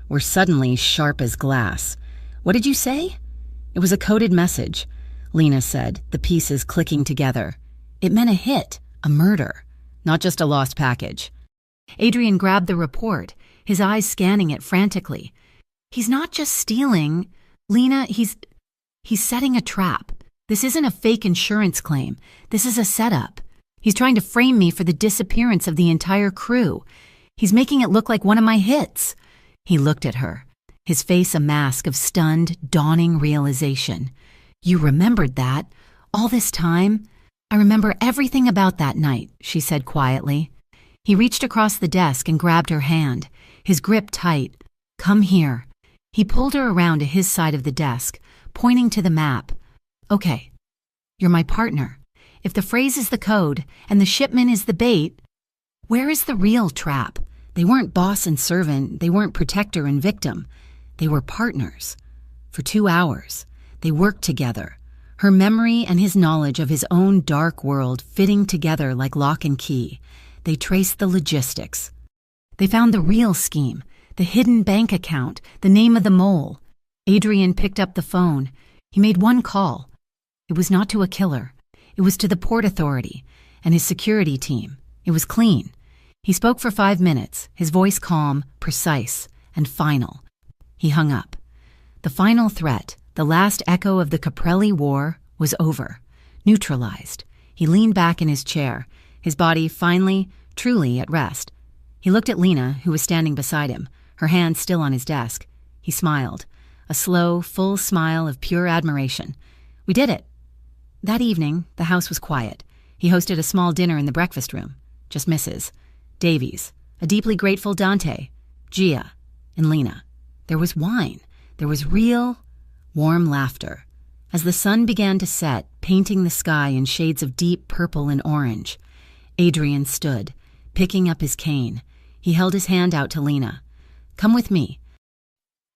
were suddenly sharp as glass. "What did you say?" "It was a coded message," Lena said, the pieces clicking together. "It meant a hit, a murder, not just a lost package." Adrian grabbed the report, his eyes scanning it frantically. "He's not just stealing, Lena, he's setting a trap. This isn't a fake insurance claim. This is a setup. He's trying to frame me for the disappearance of the entire crew. He's making it look like one of my hits." He looked at her, his face a mask of stunned, dawning realization. "You remembered that? All this time?" "I remember everything about that night," she said quietly. He reached across the desk and grabbed her hand, his grip tight. "Come here." He pulled her around to his side of the desk, pointing to the map. "Okay, you're my partner. If the phrase is the code and the shipment is the bait, where is the real trap? They weren't boss and servant, they weren't protector and victim. They were partners. For 2 hours, they worked together, her memory and his knowledge of his own dark world fitting together like lock and key. They traced the logistics. They found the real scheme, the hidden bank account, the name of the mole. Adrian picked up the phone. He made one call. It was not to a killer. It was to the Port Authority and his security team. It was clean. He spoke for 5 minutes, his voice calm, precise, and final. He hung up. The final threat, the last echo of the Caprelli War, was over, neutralized. He leaned back in his chair, his body finally, truly at rest. He looked at Lena, who was standing beside him, her hand still on his desk. He smiled, a slow, full smile of pure admiration. We did it. That evening, the house was quiet. He hosted a small dinner in the breakfast room. Just Mrs. Davies, a deeply grateful Dante, Gia, and Lena. There was wine. There was real, warm laughter. As the sun began to set, painting the sky in shades of deep purple and orange, Adrian stood, picking up his cane. He held his hand out to Lena. Come with me.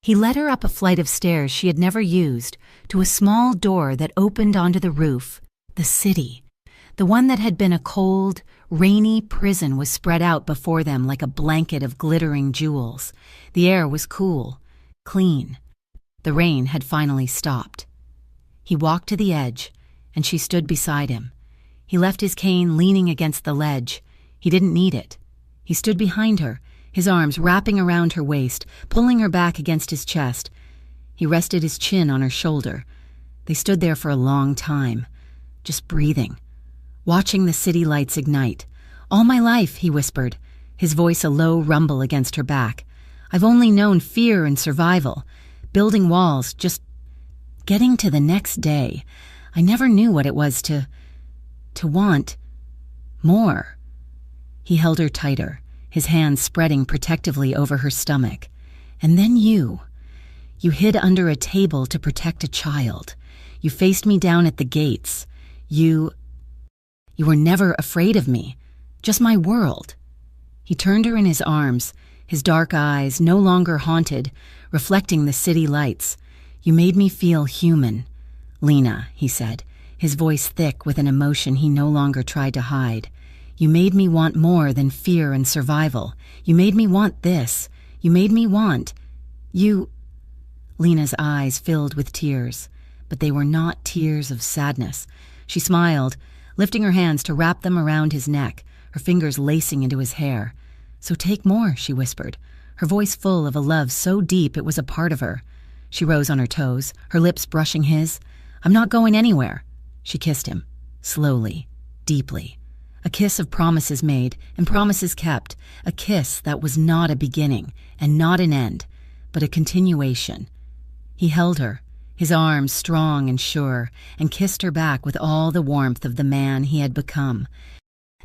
He led her up a flight of stairs she had never used, to a small door that opened onto the roof. The city. The one that had been a cold, rainy prison was spread out before them like a blanket of glittering jewels. The air was cool, clean. The rain had finally stopped. He walked to the edge, and she stood beside him. He left his cane leaning against the ledge. He didn't need it. He stood behind her, his arms wrapping around her waist, pulling her back against his chest. He rested his chin on her shoulder. They stood there for a long time, just breathing, watching the city lights ignite. All my life, he whispered, his voice a low rumble against her back. I've only known fear and survival, building walls, just getting to the next day. I never knew what it was to want more. He held her tighter, his hands spreading protectively over her stomach. And then you hid under a table to protect a child. You faced me down at the gates. You were never afraid of me, just my world. He turned her in his arms, his dark eyes no longer haunted, reflecting the city lights. You made me feel human. Lena, he said, his voice thick with an emotion he no longer tried to hide. You made me want more than fear and survival. You made me want this. You made me want... Lena's eyes filled with tears, but they were not tears of sadness. She smiled, lifting her hands to wrap them around his neck, her fingers lacing into his hair. So take more, she whispered, her voice full of a love so deep it was a part of her. She rose on her toes, her lips brushing his. I'm not going anywhere. She kissed him, slowly, deeply. A kiss of promises made and promises kept, a kiss that was not a beginning and not an end, but a continuation. He held her, his arms strong and sure, and kissed her back with all the warmth of the man he had become.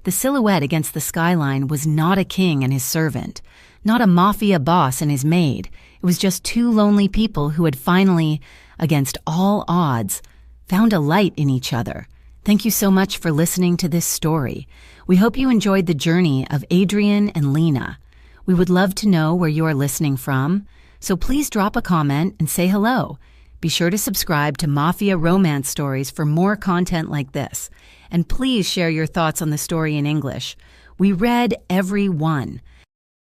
The silhouette against the skyline was not a king and his servant, not a mafia boss and his maid. It was just two lonely people who had finally, against all odds, found a light in each other. Thank you so much for listening to this story. We hope you enjoyed the journey of Adrian and Lena. We would love to know where you are listening from, so please drop a comment and say hello. Be sure to subscribe to Mafia Romance Stories for more content like this. And please share your thoughts on the story in English. We read every one.